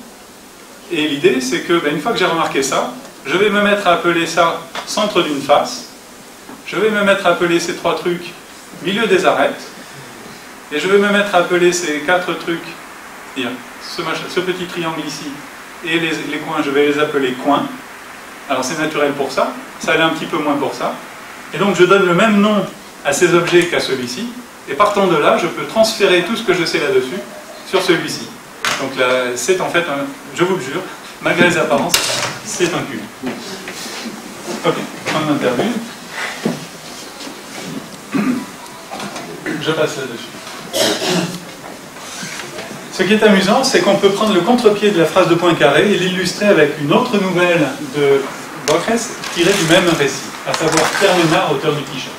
Et l'idée, c'est que, une fois que j'ai remarqué ça, je vais me mettre à appeler ça centre d'une face, je vais me mettre à appeler ces trois trucs milieu des arêtes, et je vais me mettre à appeler ces quatre trucs, ce petit triangle ici, et les coins, je vais les appeler coins. Alors c'est naturel pour ça, ça l'est un petit peu moins pour ça. Et donc je donne le même nom à ces objets qu'à celui-ci, et partant de là, je peux transférer tout ce que je sais là-dessus sur celui-ci. Donc là, c'est en fait, je vous le jure, malgré les apparences, c'est un cube. Ok, fin d'interview. Je passe là-dessus. Ce qui est amusant, c'est qu'on peut prendre le contre-pied de la phrase de Poincaré et l'illustrer avec une autre nouvelle de Borges tirée du même récit, à savoir Pierre Menard, auteur du Quichotte.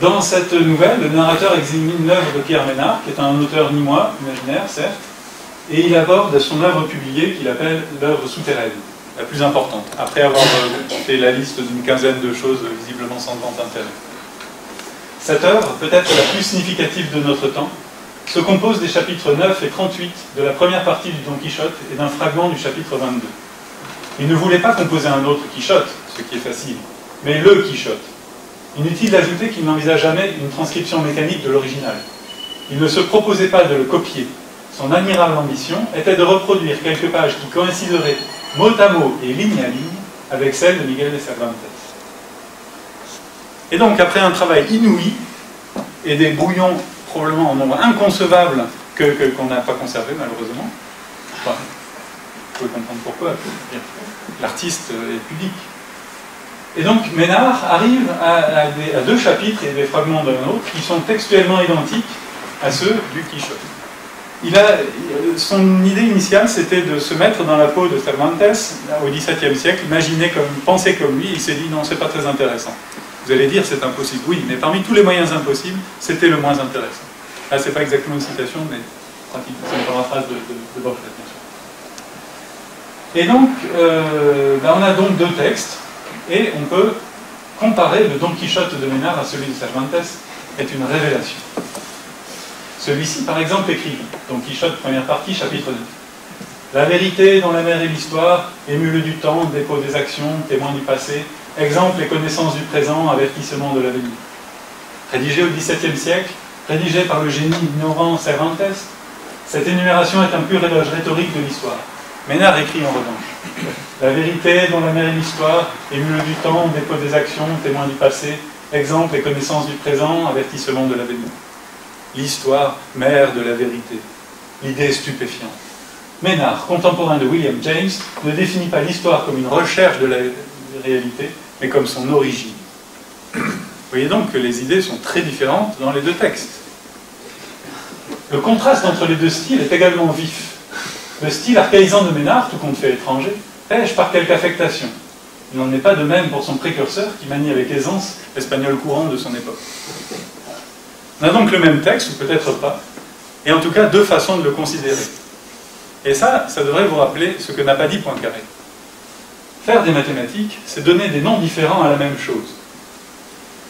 Dans cette nouvelle, le narrateur examine l'œuvre de Pierre Menard, qui est un auteur nîmois, imaginaire, certes, et il aborde son œuvre publiée qu'il appelle l'œuvre souterraine, la plus importante, après avoir fait la liste d'une quinzaine de choses visiblement sans grand intérêt. Cette œuvre, peut-être la plus significative de notre temps, se compose des chapitres 9 et 38 de la première partie du Don Quichotte et d'un fragment du chapitre 22. Il ne voulait pas composer un autre Quichotte, ce qui est facile, mais le Quichotte. Inutile d'ajouter qu'il n'envisage jamais une transcription mécanique de l'original. Il ne se proposait pas de le copier. Son admirable ambition était de reproduire quelques pages qui coïncideraient mot à mot et ligne à ligne avec celles de Miguel de Cervantes. Et donc, après un travail inouï et des brouillons probablement en nombre inconcevable qu'on n'a pas conservé malheureusement, enfin, vous pouvez comprendre pourquoi, l'artiste est pudique. Et donc Menard arrive à deux chapitres et des fragments d'un autre qui sont textuellement identiques à ceux du Quichotte. Son idée initiale, c'était de se mettre dans la peau de Cervantes au XVIIe siècle, penser comme lui, il s'est dit non, c'est pas très intéressant. Vous allez dire c'est impossible, oui, mais parmi tous les moyens impossibles, c'était le moins intéressant. Là, c'est pas exactement une citation, mais c'est une paraphrase de Borges, bien sûr. Et donc, on a donc deux textes, et on peut comparer le Don Quichotte de Menard à celui de Cervantes, est une révélation. Celui-ci, par exemple, écrit, Don Quichotte, première partie, chapitre 9. La vérité dont la mer est l'histoire, émule du temps, dépôt des actions, témoin du passé, exemple et connaissance du présent, avertissement de l'avenir. Rédigé au XVIIe siècle, rédigé par le génie ignorant Cervantes, cette énumération est un pur éloge rhétorique de l'histoire. Menard écrit en revanche. La vérité dont la mer est l'histoire, émule du temps, dépôt des actions, témoin du passé, exemple et connaissance du présent, avertissement de l'avenir. L'histoire, mère de la vérité. L'idée stupéfiante. Maynard, contemporain de William James, ne définit pas l'histoire comme une recherche de la réalité, mais comme son origine. Vous voyez donc que les idées sont très différentes dans les deux textes. Le contraste entre les deux styles est également vif. Le style archaïsant de Maynard, tout compte fait étranger, pêche par quelque affectation. Il n'en est pas de même pour son précurseur qui manie avec aisance l'espagnol courant de son époque. On a donc le même texte, ou peut-être pas, et en tout cas deux façons de le considérer. Et ça devrait vous rappeler ce que n'a pas dit Poincaré. Faire des mathématiques, c'est donner des noms différents à la même chose.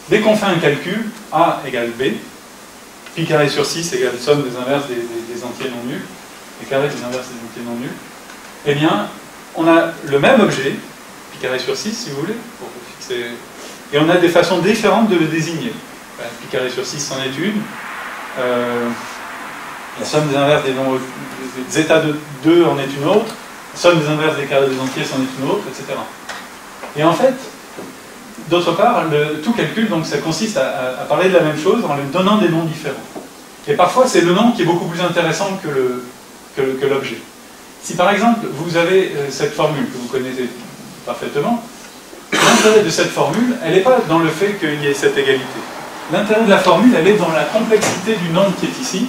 Dès qu'on fait un calcul, A égale B, pi carré sur 6 égale somme des inverses des entiers non nuls, et carré des inverses des entiers non nuls, eh bien, on a le même objet, pi carré sur 6 si vous voulez, pour fixer, et on a des façons différentes de le désigner. Pi carré sur 6 c'en est une, la somme des inverses des zeta de 2 en est une autre, la somme des inverses des carrés des entiers c'en est une autre, etc. Et en fait, d'autre part, tout calcul, donc, ça consiste à parler de la même chose en lui donnant des noms différents. Et parfois, c'est le nom qui est beaucoup plus intéressant que l'objet. Si par exemple, vous avez cette formule que vous connaissez parfaitement, l'intérêt de cette formule, elle n'est pas dans le fait qu'il y ait cette égalité. L'intérêt de la formule, elle est dans la complexité du nom qui est ici,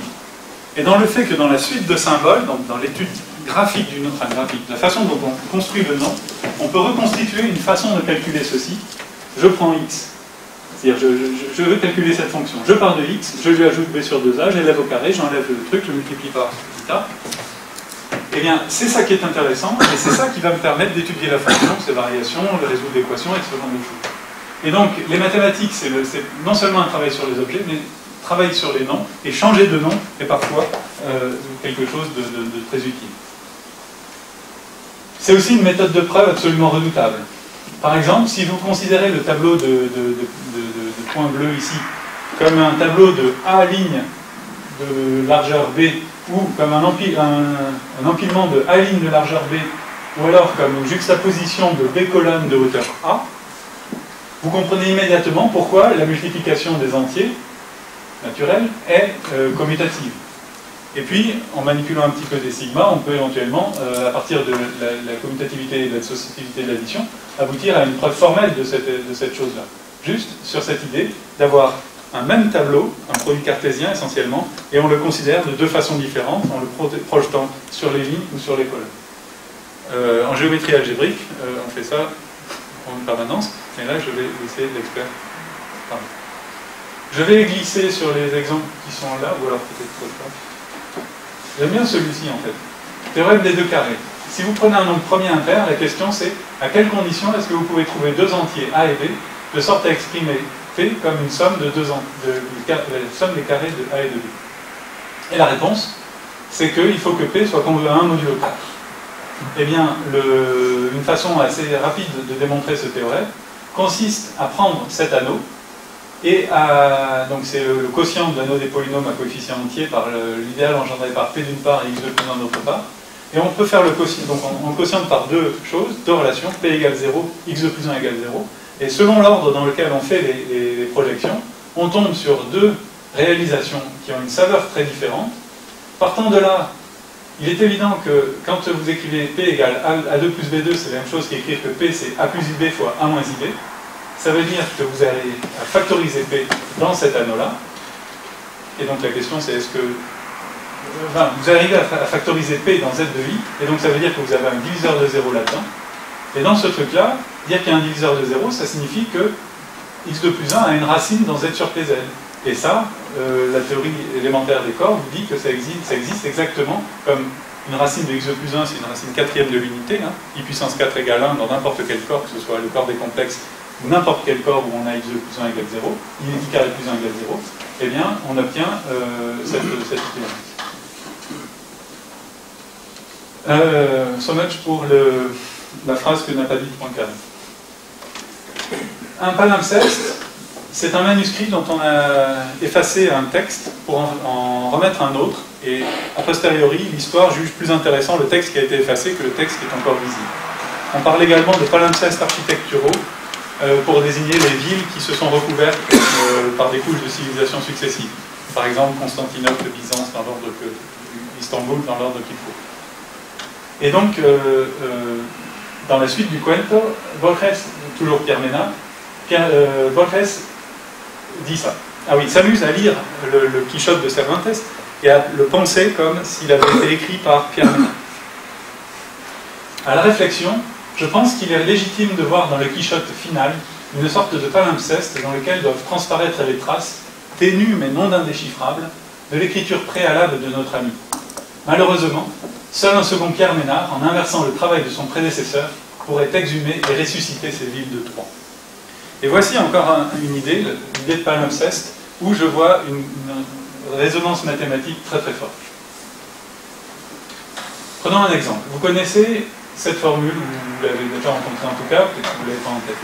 et dans le fait que dans la suite de symboles, donc dans l'étude graphique du nom, enfin graphique, la façon dont on construit le nom, on peut reconstituer une façon de calculer ceci. Je prends x, c'est-à-dire je veux calculer cette fonction. Je pars de x, je lui ajoute b sur 2a, j'élève au carré, j'enlève le truc, je multiplie par θ. Eh bien, c'est ça qui est intéressant, et c'est ça qui va me permettre d'étudier la fonction, ses variations, le résoudre l'équation et ce genre de choses. Et donc, les mathématiques, c'est non seulement un travail sur les objets, mais travailler sur les noms, et changer de nom est parfois quelque chose de très utile. C'est aussi une méthode de preuve absolument redoutable. Par exemple, si vous considérez le tableau de points bleus ici comme un tableau de A' de largeur B, ou comme un empilement de A' de largeur B, ou alors comme une juxtaposition de B colonnes de hauteur A, vous comprenez immédiatement pourquoi la multiplication des entiers naturels est commutative. Et puis, en manipulant un petit peu des sigmas, on peut éventuellement, à partir de la commutativité et de l'associativité de l'addition, aboutir à une preuve formelle de cette chose-là. Juste sur cette idée d'avoir un même tableau, un produit cartésien essentiellement, et on le considère de deux façons différentes, en le projetant sur les lignes ou sur les colonnes. En géométrie algébrique, on fait ça en permanence, mais là je vais laisser l'expert parler. Je vais glisser sur les exemples qui sont là, ou alors peut-être trop tard. J'aime bien celui-ci en fait. Théorème des deux carrés. Si vous prenez un nombre premier impair, la question c'est à quelles conditions est-ce que vous pouvez trouver deux entiers A et B de sorte à exprimer P comme une somme de la somme des carrés de A et de B. Et la réponse, c'est qu'il faut que P soit congruent à 1 modulo 4. Eh bien, une façon assez rapide de démontrer ce théorème consiste à prendre cet anneau, et donc c'est le quotient de l'anneau des polynômes à coefficient entier par l'idéal engendré par P d'une part et x de plus 1 d'autre part. Et on peut faire le quotient, donc on quotiente par deux choses, deux relations, P égale 0, x de plus 1 égale 0. Et selon l'ordre dans lequel on fait les projections, on tombe sur deux réalisations qui ont une saveur très différente. Partant de là, il est évident que quand vous écrivez P égale A2 plus B2, c'est la même chose qu'écrire que P c'est A plus IB fois A moins IB. Ça veut dire que vous allez factoriser P dans cet anneau-là. Et donc la question c'est est-ce que... Enfin, vous arrivez à factoriser P dans Z de I, et donc ça veut dire que vous avez un diviseur de 0 là-dedans. Et dans ce truc-là, dire qu'il y a un diviseur de 0, ça signifie que x de plus 1 a une racine dans Z sur PZ. Et ça, la théorie élémentaire des corps vous dit que ça existe exactement comme une racine de x de plus 1, c'est une racine quatrième de l'unité, hein, I puissance 4 égale 1 dans n'importe quel corps, que ce soit le corps des complexes ou n'importe quel corps où on a x de plus 1 égale 0, I carré plus 1 égale 0, eh bien, on obtient cette équivalence. So much pour la phrase que n'a pas dit Poincaré. Un palimpseste, c'est un manuscrit dont on a effacé un texte pour en remettre un autre, et a posteriori, l'histoire juge plus intéressant le texte qui a été effacé que le texte qui est encore visible. On parle également de palimpsestes architecturaux, pour désigner les villes qui se sont recouvertes par des couches de civilisation successives. Par exemple, Constantinople, Byzance, dans l'ordre Istanbul, dans l'ordre qu'il faut. Et donc, dans la suite du cuento, Borges, toujours Pierre Ménard, Borges dit ça. Ah oui, s'amuse à lire le Quichotte de Cervantes et à le penser comme s'il avait été écrit par Pierre Ménard. À la réflexion, je pense qu'il est légitime de voir dans le Quichotte final une sorte de palimpseste dans lequel doivent transparaître les traces, ténues mais non indéchiffrables, de l'écriture préalable de notre ami. Malheureusement, seul un second Pierre Ménard, en inversant le travail de son prédécesseur, pourrait exhumer et ressusciter ces villes de Troie. Et voici encore une idée, l'idée de palimpseste, où je vois une résonance mathématique très très forte. Prenons un exemple. Vous connaissez cette formule, vous l'avez déjà rencontrée en tout cas, peut-être que vous ne l'avez pas en tête.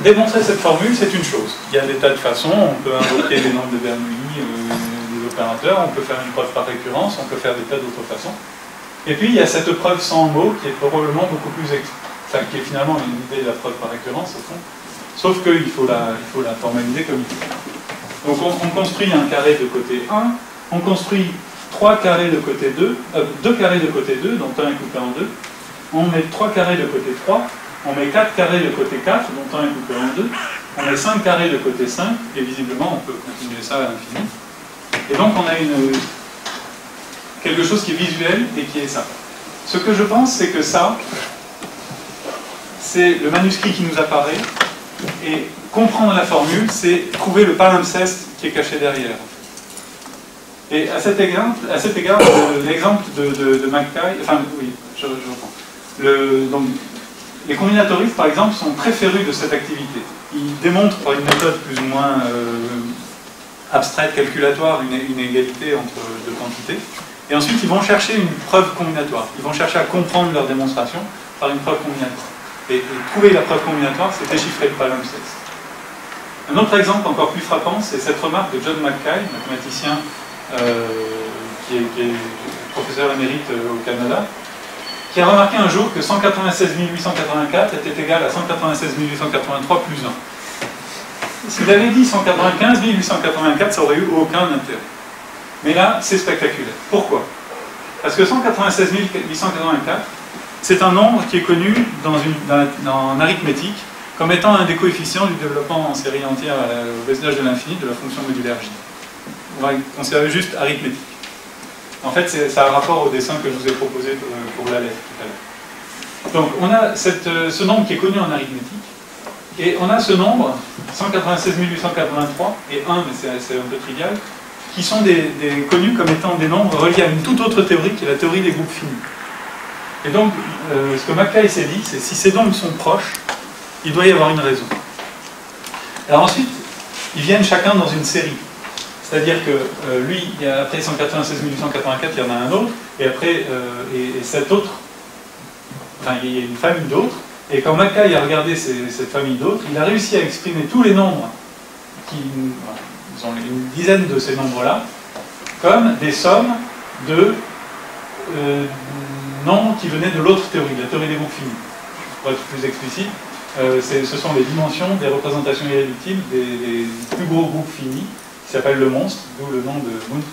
Démontrer cette formule, c'est une chose. Il y a des tas de façons, on peut invoquer les nombres de Bernoulli, des opérateurs, on peut faire une preuve par récurrence, on peut faire des tas d'autres façons. Et puis il y a cette preuve sans mots qui est probablement beaucoup plus... qui est finalement une idée de la preuve par récurrence au fond, sauf qu'il faut la formaliser comme il faut. Donc on construit un carré de côté 1, on construit 3 carrés de côté 2, 2 carrés de côté 2, dont un est coupé en 2, on met 3 carrés de côté 3, on met 4 carrés de côté 4, dont un est coupé en 2, on met 5 carrés de côté 5, et visiblement on peut continuer ça à l'infini. Et donc on a quelque chose qui est visuel et qui est ça. Ce que je pense, c'est que ça, c'est le manuscrit qui nous apparaît, et comprendre la formule, c'est trouver le palimpseste qui est caché derrière. Et à cet égard l'exemple de Mackay, enfin oui, je reprends. Donc, les combinatoristes, par exemple, sont très férus de cette activité. Ils démontrent par une méthode plus ou moins abstraite, calculatoire, une égalité entre deux quantités. Et ensuite, ils vont chercher une preuve combinatoire. Ils vont chercher à comprendre leur démonstration par une preuve combinatoire. Et trouver la preuve combinatoire, c'est déchiffrer le palimpseste. Un autre exemple encore plus frappant, c'est cette remarque de John Mackay, mathématicien qui est professeur émérite au Canada, qui a remarqué un jour que 196 884 était égal à 196 883 plus 1. S'il avait dit 195 884, ça aurait eu aucun intérêt. Mais là, c'est spectaculaire. Pourquoi? Parce que 196 884, c'est un nombre qui est connu en arithmétique comme étant un des coefficients du développement en série entière au baisse-d'âge de l'infini de la fonction modulaire J. On va considérer juste arithmétique. En fait, ça a rapport au dessin que je vous ai proposé pour la lettre tout à l'heure. Donc, on a ce nombre qui est connu en arithmétique, et on a ce nombre, 196 883, et 1, mais c'est un peu trivial, qui sont connus comme étant des nombres reliés à une toute autre théorie, qui est la théorie des groupes finis. Et donc, ce que Mackay s'est dit, c'est si ces nombres sont proches, il doit y avoir une raison. Alors ensuite, ils viennent chacun dans une série. C'est-à-dire que lui, après 196 884, il y en a un autre, et après, et cet autre, enfin, il y a une famille d'autres, et quand Mackay a regardé cette famille d'autres, il a réussi à exprimer tous les nombres, ils ont une dizaine de ces nombres-là, comme des sommes de nombres qui venaient de l'autre théorie, la théorie des groupes finis. Pour être plus explicite, ce sont les dimensions des représentations irréductibles des plus gros groupes finis, qui s'appelle le monstre, d'où le nom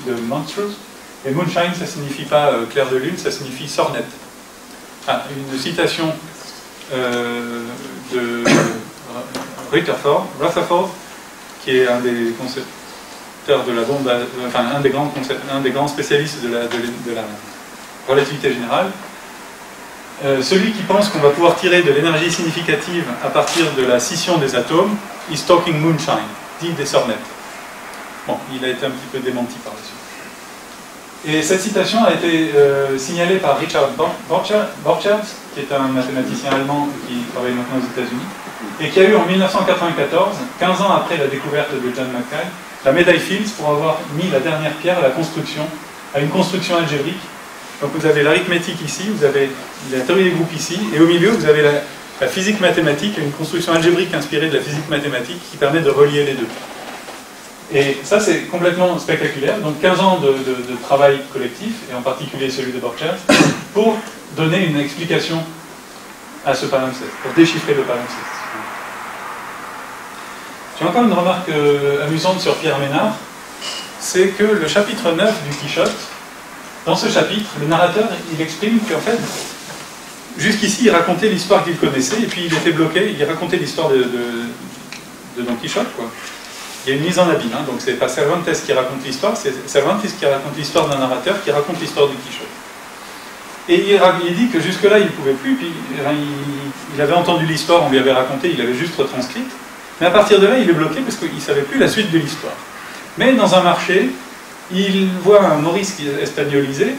de Monstrous. Et Moonshine, ça ne signifie pas clair de lune, ça signifie sornette. Ah, une citation de Rutherford, qui est un des concepteurs de la bombe, enfin un des grands spécialistes de la relativité générale. Celui qui pense qu'on va pouvoir tirer de l'énergie significative à partir de la scission des atomes is talking moonshine, dit des sornettes. Bon, il a été un petit peu démenti par la suite. Et cette citation a été signalée par Richard Borcherdt, qui est un mathématicien allemand qui travaille maintenant aux États-Unis, et qui a eu en 1994, 15 ans après la découverte de John Mackay, la médaille Fields pour avoir mis la dernière pierre à une construction algébrique. Donc vous avez l'arithmétique ici, vous avez la théorie des groupes ici, et au milieu vous avez la physique mathématique, une construction algébrique inspirée de la physique mathématique qui permet de relier les deux. Et ça, c'est complètement spectaculaire. Donc 15 ans de travail collectif, et en particulier celui de Borcherdt, pour donner une explication à ce palimpseste, pour déchiffrer le palimpseste. J'ai encore une remarque amusante sur Pierre Ménard, c'est que le chapitre 9 du Quichotte, dans ce chapitre, le narrateur, il exprime qu'en fait, jusqu'ici, il racontait l'histoire qu'il connaissait, et puis il était bloqué, il racontait l'histoire de Don Quichotte, quoi. Il y a une mise en abîme, hein, donc c'est pas Cervantes qui raconte l'histoire, c'est Cervantes qui raconte l'histoire d'un narrateur qui raconte l'histoire du Quichotte. Et il dit que jusque-là, il ne pouvait plus, puis il avait entendu l'histoire, on lui avait raconté, il avait juste retranscrite, mais à partir de là, il est bloqué parce qu'il ne savait plus la suite de l'histoire. Mais dans un marché, il voit un Maurice espagnolisé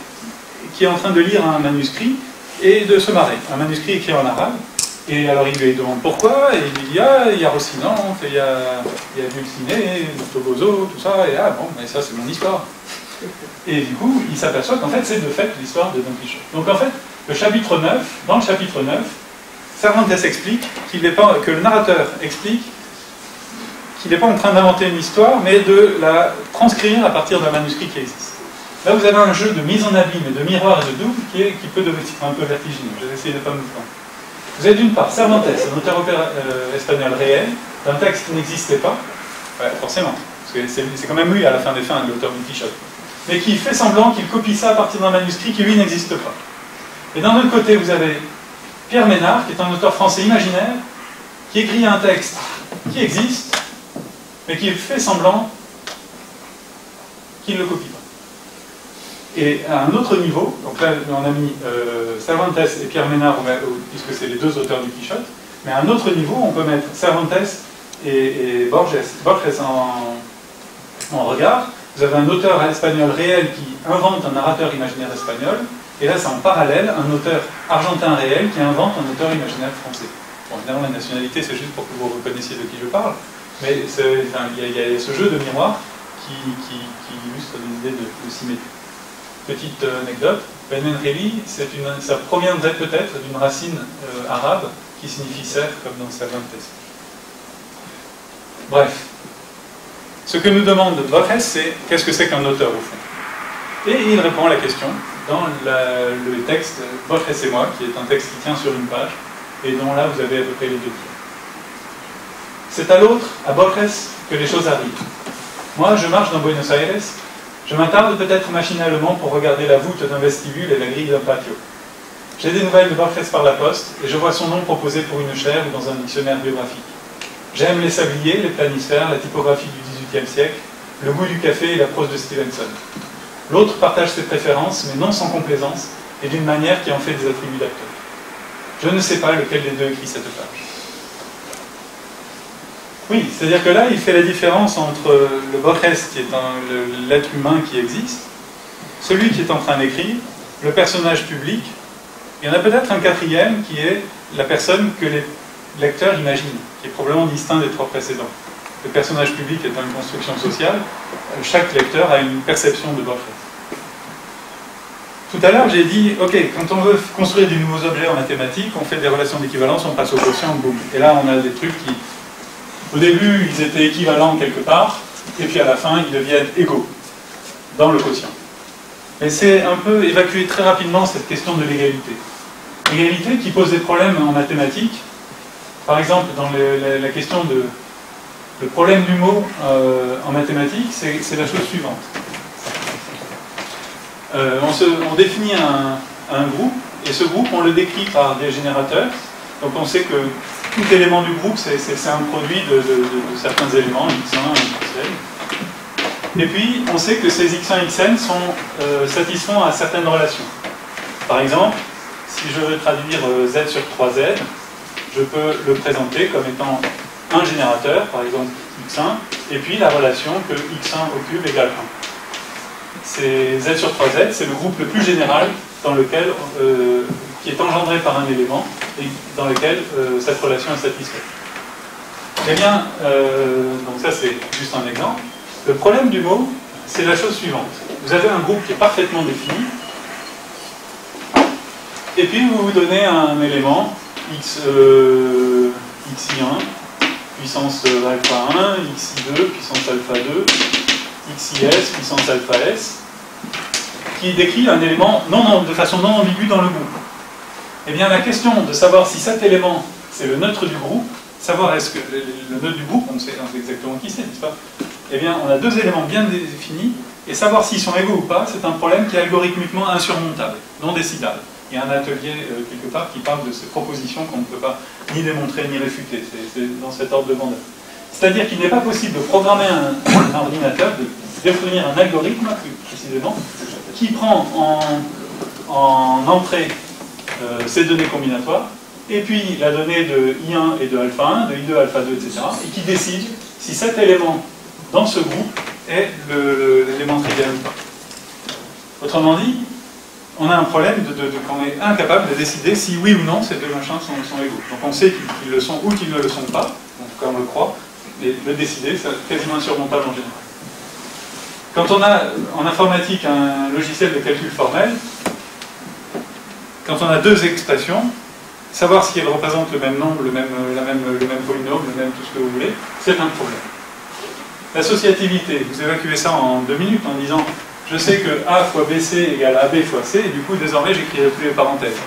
qui est en train de lire un manuscrit et de se marrer, un manuscrit écrit en arabe. Et alors il lui demande pourquoi, et il lui dit ah, il y a Rocinante, il y a Dulcinée, Toboso, tout ça, et ah bon, mais ça c'est mon histoire. Et du coup, il s'aperçoit qu'en fait c'est de fait l'histoire de Don Quichotte. Donc en fait, le chapitre 9, dans le chapitre 9, Cervantes explique que le narrateur explique qu'il n'est pas en train d'inventer une histoire, mais de la transcrire à partir d'un manuscrit qui existe. Là, vous avez un jeu de mise en abîme, et de miroir et de double qui peut devenir un peu vertigineux. Je vais essayer de ne pas me prendre. Vous avez d'une part Cervantes, un auteur espagnol réel, d'un texte qui n'existait pas, ouais, forcément, parce que c'est quand même lui à la fin des fins, l'auteur du Quichotte, mais qui fait semblant qu'il copie ça à partir d'un manuscrit qui lui n'existe pas. Et d'un autre côté, vous avez Pierre Ménard, qui est un auteur français imaginaire, qui écrit un texte qui existe, mais qui fait semblant qu'il ne le copie pas. Et à un autre niveau, donc là on a mis Cervantes et Pierre Ménard, puisque c'est les deux auteurs du Quichotte, mais à un autre niveau on peut mettre Cervantes et Borges en regard. Vous avez un auteur espagnol réel qui invente un narrateur imaginaire espagnol, et là c'est en parallèle un auteur argentin réel qui invente un auteur imaginaire français. Bon, évidemment la nationalité c'est juste pour que vous reconnaissiez de qui je parle, mais il y a ce jeu de miroir qui illustre des idées de symétrie. Petite anecdote, Ben-Enreli, ça proviendrait peut-être d'une racine arabe qui signifie cerf, comme dans Cervantes. Bref, ce que nous demande Borges, c'est qu'est-ce que c'est qu'un auteur au fond. Et il répond à la question dans le texte Borges et moi, qui est un texte qui tient sur une page, et dont là vous avez à peu près les deux tiers. C'est à l'autre, à Borges, que les choses arrivent. Moi, je marche dans Buenos Aires. Je m'attarde peut-être machinalement pour regarder la voûte d'un vestibule et la grille d'un patio. J'ai des nouvelles de Borges par la poste, et je vois son nom proposé pour une chaire ou dans un dictionnaire biographique. J'aime les sabliers, les planisphères, la typographie du XVIIIe siècle, le goût du café et la prose de Stevenson. L'autre partage ses préférences, mais non sans complaisance, et d'une manière qui en fait des attributs d'acteur. Je ne sais pas lequel des deux écrit cette page. Oui, c'est-à-dire que là, il fait la différence entre le Borges, qui est l'être humain qui existe, celui qui est en train d'écrire, le personnage public, et il y en a peut-être un quatrième qui est la personne que les lecteurs imaginent, qui est probablement distinct des trois précédents. Le personnage public étant une construction sociale, chaque lecteur a une perception de Borges. Tout à l'heure, j'ai dit, ok, quand on veut construire de nouveaux objets en mathématiques, on fait des relations d'équivalence, on passe au quotient, boum. Et là, on a des trucs qui... Au début, ils étaient équivalents quelque part, et puis à la fin, ils deviennent égaux dans le quotient. Mais c'est un peu évacuer très rapidement cette question de l'égalité. L'égalité qui pose des problèmes en mathématiques. Par exemple, dans la question de... Le problème du mot en mathématiques, c'est la chose suivante. On définit un groupe, et ce groupe, on le décrit par des générateurs. Donc on sait que tout élément du groupe, c'est un produit de certains éléments, x1, xn. Et puis, on sait que ces x1, xn satisfont à certaines relations. Par exemple, si je veux traduire z sur 3z, je peux le présenter comme étant un générateur, par exemple x1, et puis la relation que x1 au cube égale 1. C'est z sur 3z, c'est le groupe le plus général dans lequel, qui est engendré par un élément et dans lequel cette relation est satisfaite. Eh bien, donc ça c'est juste un exemple. Le problème du mot, c'est la chose suivante. Vous avez un groupe qui est parfaitement défini, et puis vous vous donnez un élément, xi1, puissance alpha 1, xi2, puissance alpha 2, xis, puissance alpha s, qui décrit un élément de façon non ambiguë dans le groupe. Eh bien, la question de savoir si cet élément, c'est le neutre du groupe, savoir est-ce que le neutre du groupe, on sait exactement qui c'est, n'est-ce pas? Eh bien, on a deux éléments bien définis, et savoir s'ils sont égaux ou pas, c'est un problème qui est algorithmiquement insurmontable, non décidable. Il y a un atelier quelque part qui parle de ces propositions qu'on ne peut pas ni démontrer ni réfuter. C'est dans cet ordre de grandeur. C'est-à-dire qu'il n'est pas possible de programmer un ordinateur, de définir un algorithme, plus précisément, qui prend en entrée ces données combinatoires, et puis la donnée de I1 et de alpha 1, de I2, alpha 2, etc., et qui décide si cet élément dans ce groupe est l'élément trivial ou pas. Autrement dit, on a un problème qu'on est incapable de décider si oui ou non ces deux machins sont égaux. Donc on sait qu'ils le sont ou qu'ils ne le sont pas, en tout cas on le croit, et le décider, c'est quasiment insurmontable en général. Quand on a en informatique un logiciel de calcul formel, quand on a deux expressions, savoir si elles représentent le même nombre, le même polynôme, le même tout ce que vous voulez, c'est un problème. L'associativité, vous évacuez ça en 2 minutes en disant je sais que A fois BC égale AB fois C, et du coup désormais j'écrirai plus les parenthèses.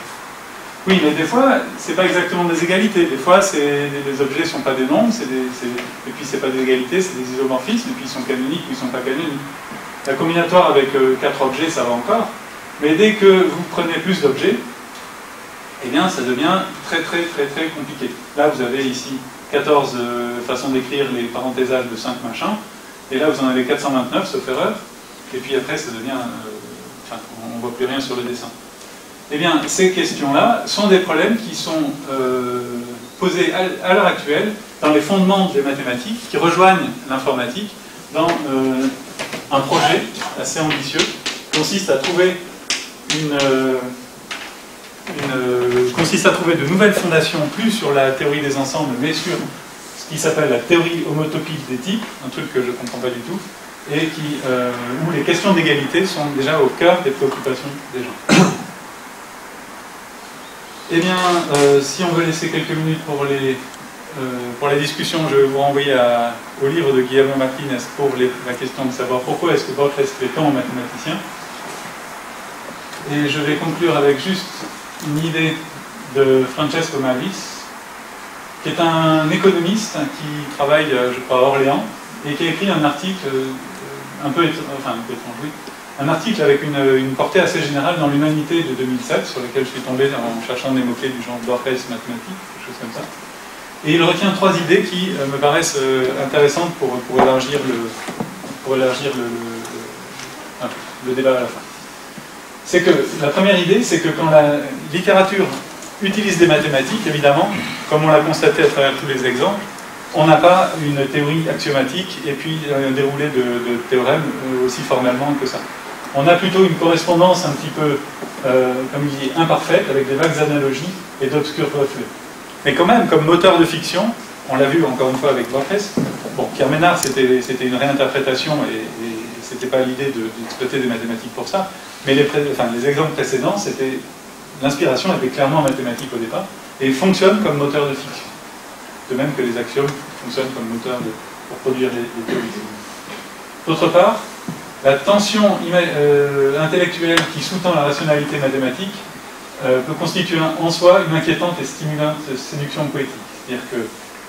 Oui, mais des fois, c'est pas exactement des égalités. Des fois, les objets ne sont pas des nombres, et puis c'est pas des égalités, c'est des isomorphismes, et puis ils sont canoniques ou ils sont pas canoniques. La combinatoire avec 4 objets, ça va encore, mais dès que vous prenez plus d'objets, eh bien, ça devient très compliqué. Là, vous avez ici 14 façons d'écrire les parentésages de 5 machins, et là, vous en avez 429, sauf erreur, et puis après, ça devient... enfin, on ne voit plus rien sur le dessin. Eh bien, ces questions-là sont des problèmes qui sont posés à l'heure actuelle dans les fondements des mathématiques, qui rejoignent l'informatique dans un projet assez ambitieux, qui consiste à trouver de nouvelles fondations, plus sur la théorie des ensembles, mais sur ce qui s'appelle la théorie homotopique des types, un truc que je ne comprends pas du tout, et où les questions d'égalité sont déjà au cœur des préoccupations des gens. Eh bien, si on veut laisser quelques minutes pour la discussion, je vais vous renvoyer au livre de Guillermo Martinez pour la question de savoir pourquoi est-ce que Borges fait tant aux mathématiciens. Et je vais conclure avec juste une idée de Francesco Mavis, qui est un économiste qui travaille, je crois, à Orléans, et qui a écrit un article un peu étrange, oui. Un article avec une portée assez générale dans l'Humanité de 2007, sur lequel je suis tombé en cherchant des mots-clés du genre Borges mathématiques, quelque chose comme ça. Et il retient 3 idées qui me paraissent intéressantes pour élargir le débat à la fin. C'est que la première idée, c'est que quand la littérature utilise des mathématiques, évidemment, comme on l'a constaté à travers tous les exemples, on n'a pas une théorie axiomatique et puis un déroulé de théorèmes aussi formellement que ça. On a plutôt une correspondance un petit peu, comme il dit, imparfaite, avec des vagues analogies et d'obscurs reflets. Mais quand même, comme moteur de fiction, on l'a vu encore une fois avec Borges, bon, Pierre Ménard, c'était une réinterprétation et c'était pas l'idée d'exploiter des mathématiques pour ça, mais les exemples précédents, l'inspiration était clairement mathématique au départ, et fonctionne comme moteur de fiction. De même que les axiomes fonctionnent comme moteur pour produire les théories. D'autre part, la tension intellectuelle qui sous-tend la rationalité mathématique peut constituer en soi une inquiétante et stimulante séduction poétique. C'est-à-dire que,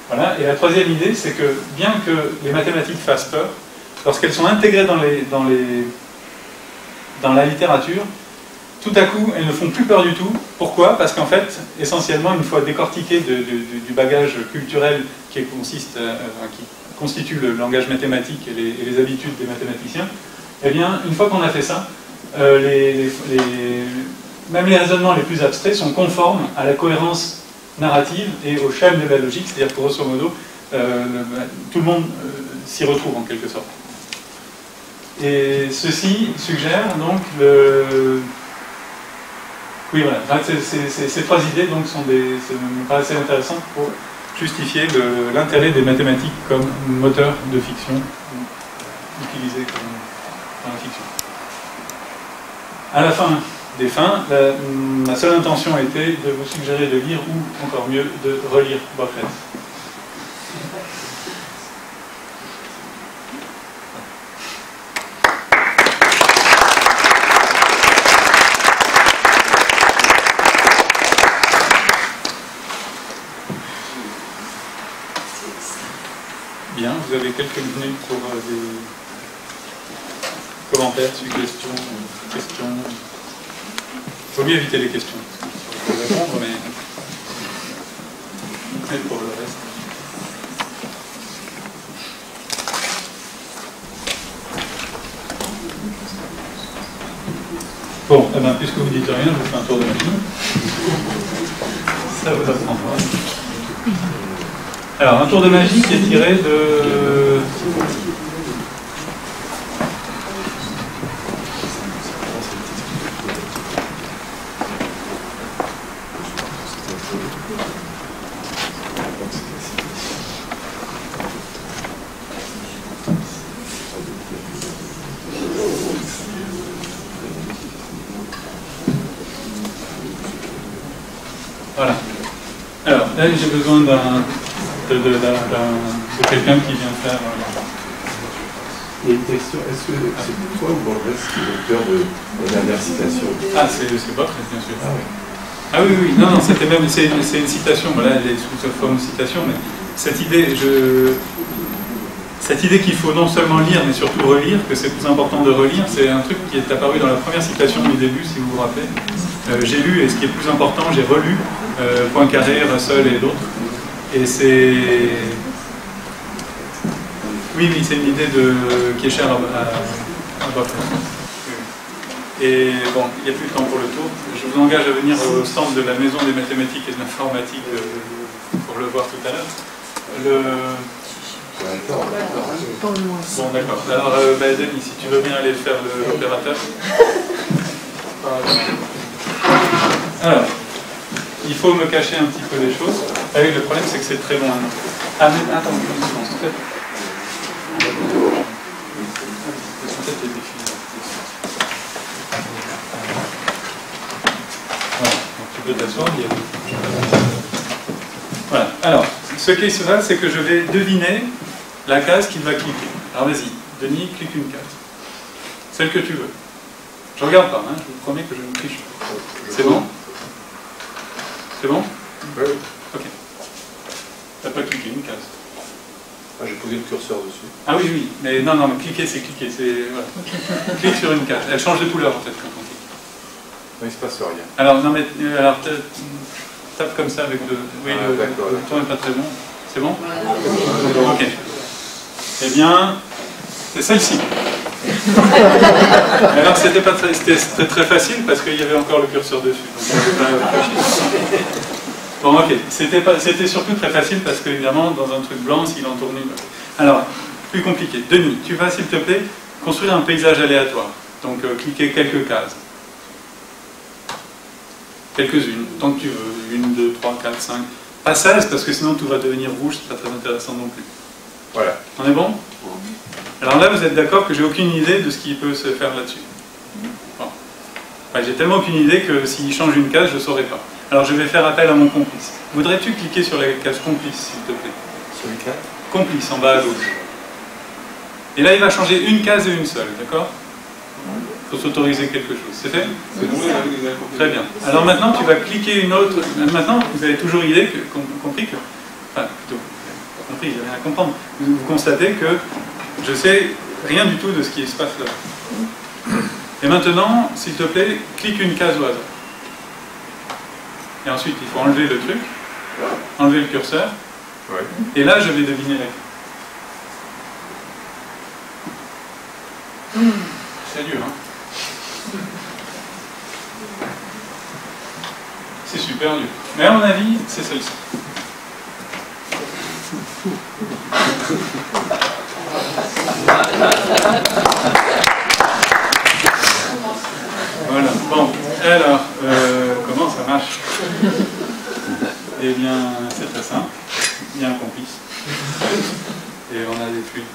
voilà. Et la troisième idée, c'est que bien que les mathématiques fassent peur, lorsqu'elles sont intégrées dans la littérature, tout à coup, elles ne font plus peur du tout. Pourquoi? Parce qu'en fait, essentiellement, une fois décortiquées du bagage culturel qui constitue le langage mathématique et les habitudes des mathématiciens, eh bien, une fois qu'on a fait ça, même les raisonnements les plus abstraits sont conformes à la cohérence narrative et au schème de la logique, c'est-à-dire que grosso modo, tout le monde s'y retrouve en quelque sorte. Et ceci suggère donc oui, voilà. Ces 3 idées donc, me paraissent assez intéressantes pour justifier l'intérêt des mathématiques comme moteur de fiction utilisé dans la fiction. À la fin des fins, ma seule intention était de vous suggérer de lire ou, encore mieux, de relire Borges. vous avez quelques minutes pour des commentaires, suggestions, questions. Il faut mieux éviter les questions, parce que je peux répondre, mais pour le reste. Bon, eh ben, puisque vous dites rien, je vous fais un tour de magie. Ça vous apprendra. Alors, un tour de magie qui est tiré de... Voilà. Alors, là, j'ai besoin de quelqu'un qui vient faire... Il y a une question, est-ce que c'est toi ou Borges qui est l'auteur de la dernière citation? Ah, c'est Borges, bien sûr. Ah oui. Ah oui, oui, non, c'était même, c'est une citation, voilà, elle est sous forme de citation, mais cette idée qu'il faut non seulement lire, mais surtout relire, que c'est plus important de relire, c'est un truc qui est apparu dans la première citation du début, si vous vous rappelez. J'ai lu, et ce qui est plus important, j'ai relu Poincaré, Russell et d'autres. Et c'est... Oui, c'est une idée qui est chère à Borges. Et bon, il n'y a plus de temps pour le tour. Je vous engage à venir au stand de la Maison des mathématiques et de l'informatique pour le voir tout à l'heure. Bon, d'accord. Alors, Denis, si tu veux bien aller faire l'opérateur. Alors, il faut me cacher un petit peu les choses. Ah oui, le problème, c'est que c'est très loin. Ah, mais attends, une seconde, en fait. Voilà, donc tu peux t'asseoir. Voilà, alors, ce qui se passe, c'est que je vais deviner la case qu'il va cliquer. Alors vas-y, Denis, clique une case. Celle que tu veux. Je regarde pas, hein, je vous promets que je ne triche pas. C'est bon? C'est bon? Oui. Ok. T'as pas cliqué une case. Ah, j'ai posé le curseur dessus. Ah oui, oui, mais non, mais cliquer, c'est cliquer. Voilà. Clique sur une case. Elle change de couleur en fait quand on clique. Non, il se passe rien. Alors, non, mais alors, tape comme ça avec le. Oui, le ton n'est pas très bon. C'est bon? Ok. Eh bien, c'est celle-ci. Alors, c'était très facile parce qu'il y avait encore le curseur dessus. Donc, bon, ok. C'était surtout très facile parce qu'évidemment, dans un truc blanc, s'il en tourne une. Alors, plus compliqué. Denis, tu vas, s'il te plaît, construire un paysage aléatoire. Donc, cliquez quelques cases. Quelques-unes, tant que tu veux. 1, 2, 3, 4, 5. Pas 16, parce que sinon tout va devenir rouge, c'est pas très intéressant non plus. Voilà. On est bon? Alors là, vous êtes d'accord que j'ai aucune idée de ce qui peut se faire là-dessus. Bon. Enfin, j'ai tellement aucune idée que s'il change une case, je ne saurais pas. Alors je vais faire appel à mon complice. Voudrais-tu cliquer sur la case complice, s'il te plaît? Sur lequel? Complice, en bas à gauche. Et là, il va changer une case et une seule, d'accord? Il faut s'autoriser quelque chose. C'est fait? Très bien. Alors maintenant, tu vas cliquer une autre. Maintenant, vous avez toujours compris que... Enfin, plutôt, compris, j'ai rien à comprendre. Vous constatez que je sais rien du tout de ce qui se passe là. Et maintenant, s'il te plaît, clique une case au hasard. Et ensuite, il faut enlever le truc, enlever le curseur. Ouais. Et là, je vais deviner la case. C'est dur, hein? C'est super dur. Mais à mon avis, c'est celle-ci. Voilà. Bon, alors, comment ça marche? Eh bien, c'est très simple. Il y a un complice. Et on a des fluides.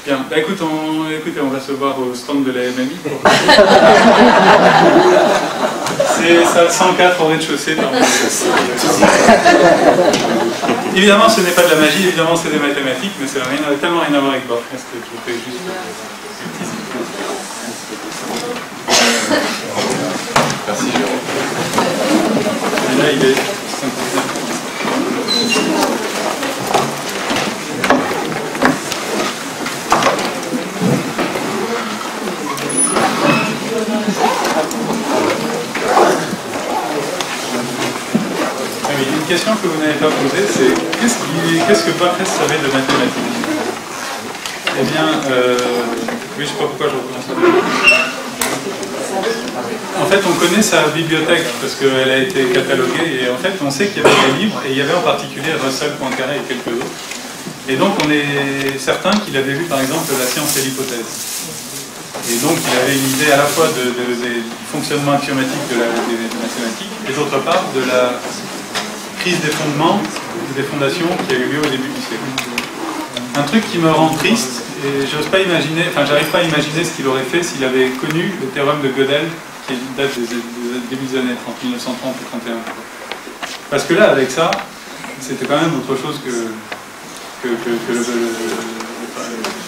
Bien, bah, écoutez, on va se voir au stand de la MMI. C'est salle 104 au rez-de-chaussée. Évidemment, ce n'est pas de la magie, évidemment, c'est des mathématiques, mais ça n'a tellement rien à voir avec Borges. Je vous fais juste Merci, Jérôme. Et là, il est 59. question que vous n'avez pas posée, c'est qu'est-ce que Borges savait de mathématiques? Eh bien, oui, je ne sais pas pourquoi je recommence ça. En fait, on connaît sa bibliothèque parce qu'elle a été cataloguée et en fait, on sait qu'il y avait des livres et il y avait en particulier Russell, Poincaré et quelques autres. Et donc, on est certain qu'il avait lu par exemple La science et l'hypothèse. Et donc, il avait une idée à la fois du fonctionnement axiomatique des mathématiques et d'autre part de la crise des fondements, des fondations qui a eu lieu au début du siècle. Un truc qui me rend triste, et j'ose pas imaginer, enfin j'arrive pas à imaginer ce qu'il aurait fait s'il avait connu le théorème de Gödel, qui date des début des années 30, 1930 ou 31. Parce que là, avec ça, c'était quand même autre chose que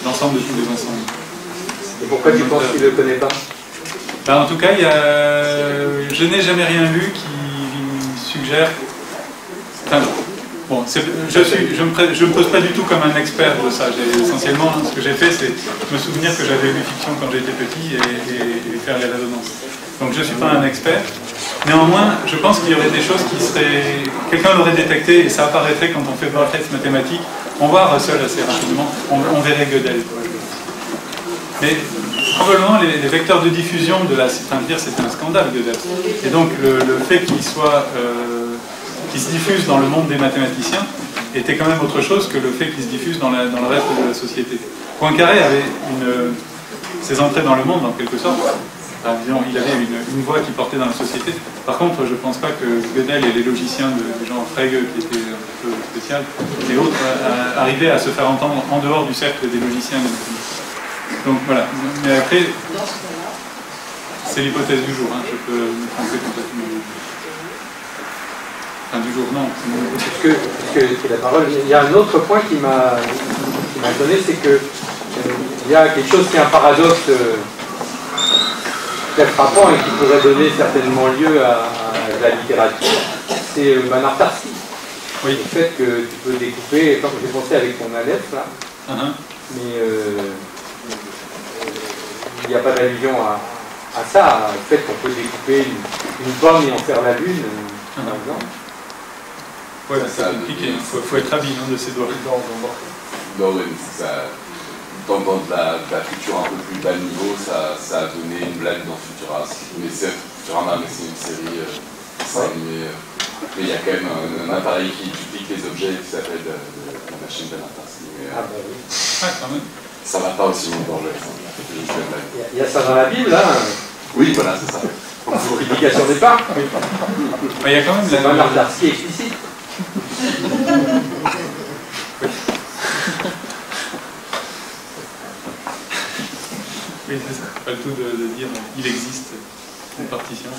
l'ensemble de tous les ensembles. Et pourquoi tu penses qu'il ne le connaît pas? Ben, en tout cas, je n'ai jamais rien lu qui suggère... Enfin, bon, je me pose pas du tout comme un expert de ça. Essentiellement, ce que j'ai fait, c'est me souvenir que j'avais lu fiction quand j'étais petit et faire les résonances. Donc je ne suis pas un expert. Néanmoins, je pense qu'il y aurait des choses qui seraient... Quelqu'un l'aurait détecté et ça apparaîtrait quand on fait Borges mathématiques. On voit Russell assez rapidement, on verrait Gödel. Mais probablement les vecteurs de diffusion de la... Enfin, dire c'était un scandale, Gödel. Et donc le fait qu'il soit... qui se diffuse dans le monde des mathématiciens était quand même autre chose que le fait qu'il se diffuse dans le reste de la société. Poincaré avait ses entrées dans le monde, en quelque sorte. Enfin, disons, il avait une voix qui portait dans la société. Par contre, je ne pense pas que Gödel et les logiciens de genre Frege, qui étaient un peu spécial, et autres, arrivaient à se faire entendre en dehors du cercle des logiciens. Donc voilà. Mais après, c'est l'hypothèse du jour. Hein. Je peux me tromper complètement. Enfin, du jour, non. Puisque la parole, il y a un autre point qui m'a donné, c'est que il y a quelque chose qui est un paradoxe très frappant et qui pourrait donner certainement lieu à la littérature, c'est Bernard Tarski. Oui. Le fait que tu peux découper, quand j'ai pensé avec ton Aleph là, mais il n'y a pas d'allusion à ça, le fait qu'on peut découper une pomme et en faire la lune, par exemple. Ouais, c'est compliqué, il faut être habile de ses doigts. Non, mais ça, dans de la culture un peu plus bas niveau, ça a donné une blague dans Futura. Mais c'est Futurama, mais c'est une série animée. Mais il y a quand même un appareil qui duplique les objets qui s'appelle la machine de l'interci. Quand même. Ça va pas aussi loin dans le Il y a ça dans la Bible, hein. Oui, voilà, c'est ça. Multiplication des parts. Il y a quand même c'est Bernard Tarski explicite. Oui, c'est ça. Pas le tout de dire il existe une partition.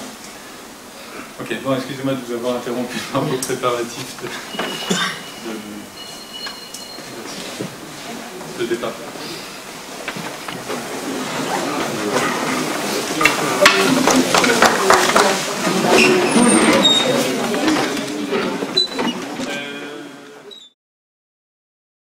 Ok, bon, excusez-moi de vous avoir interrompu dans vos préparatifs de départ.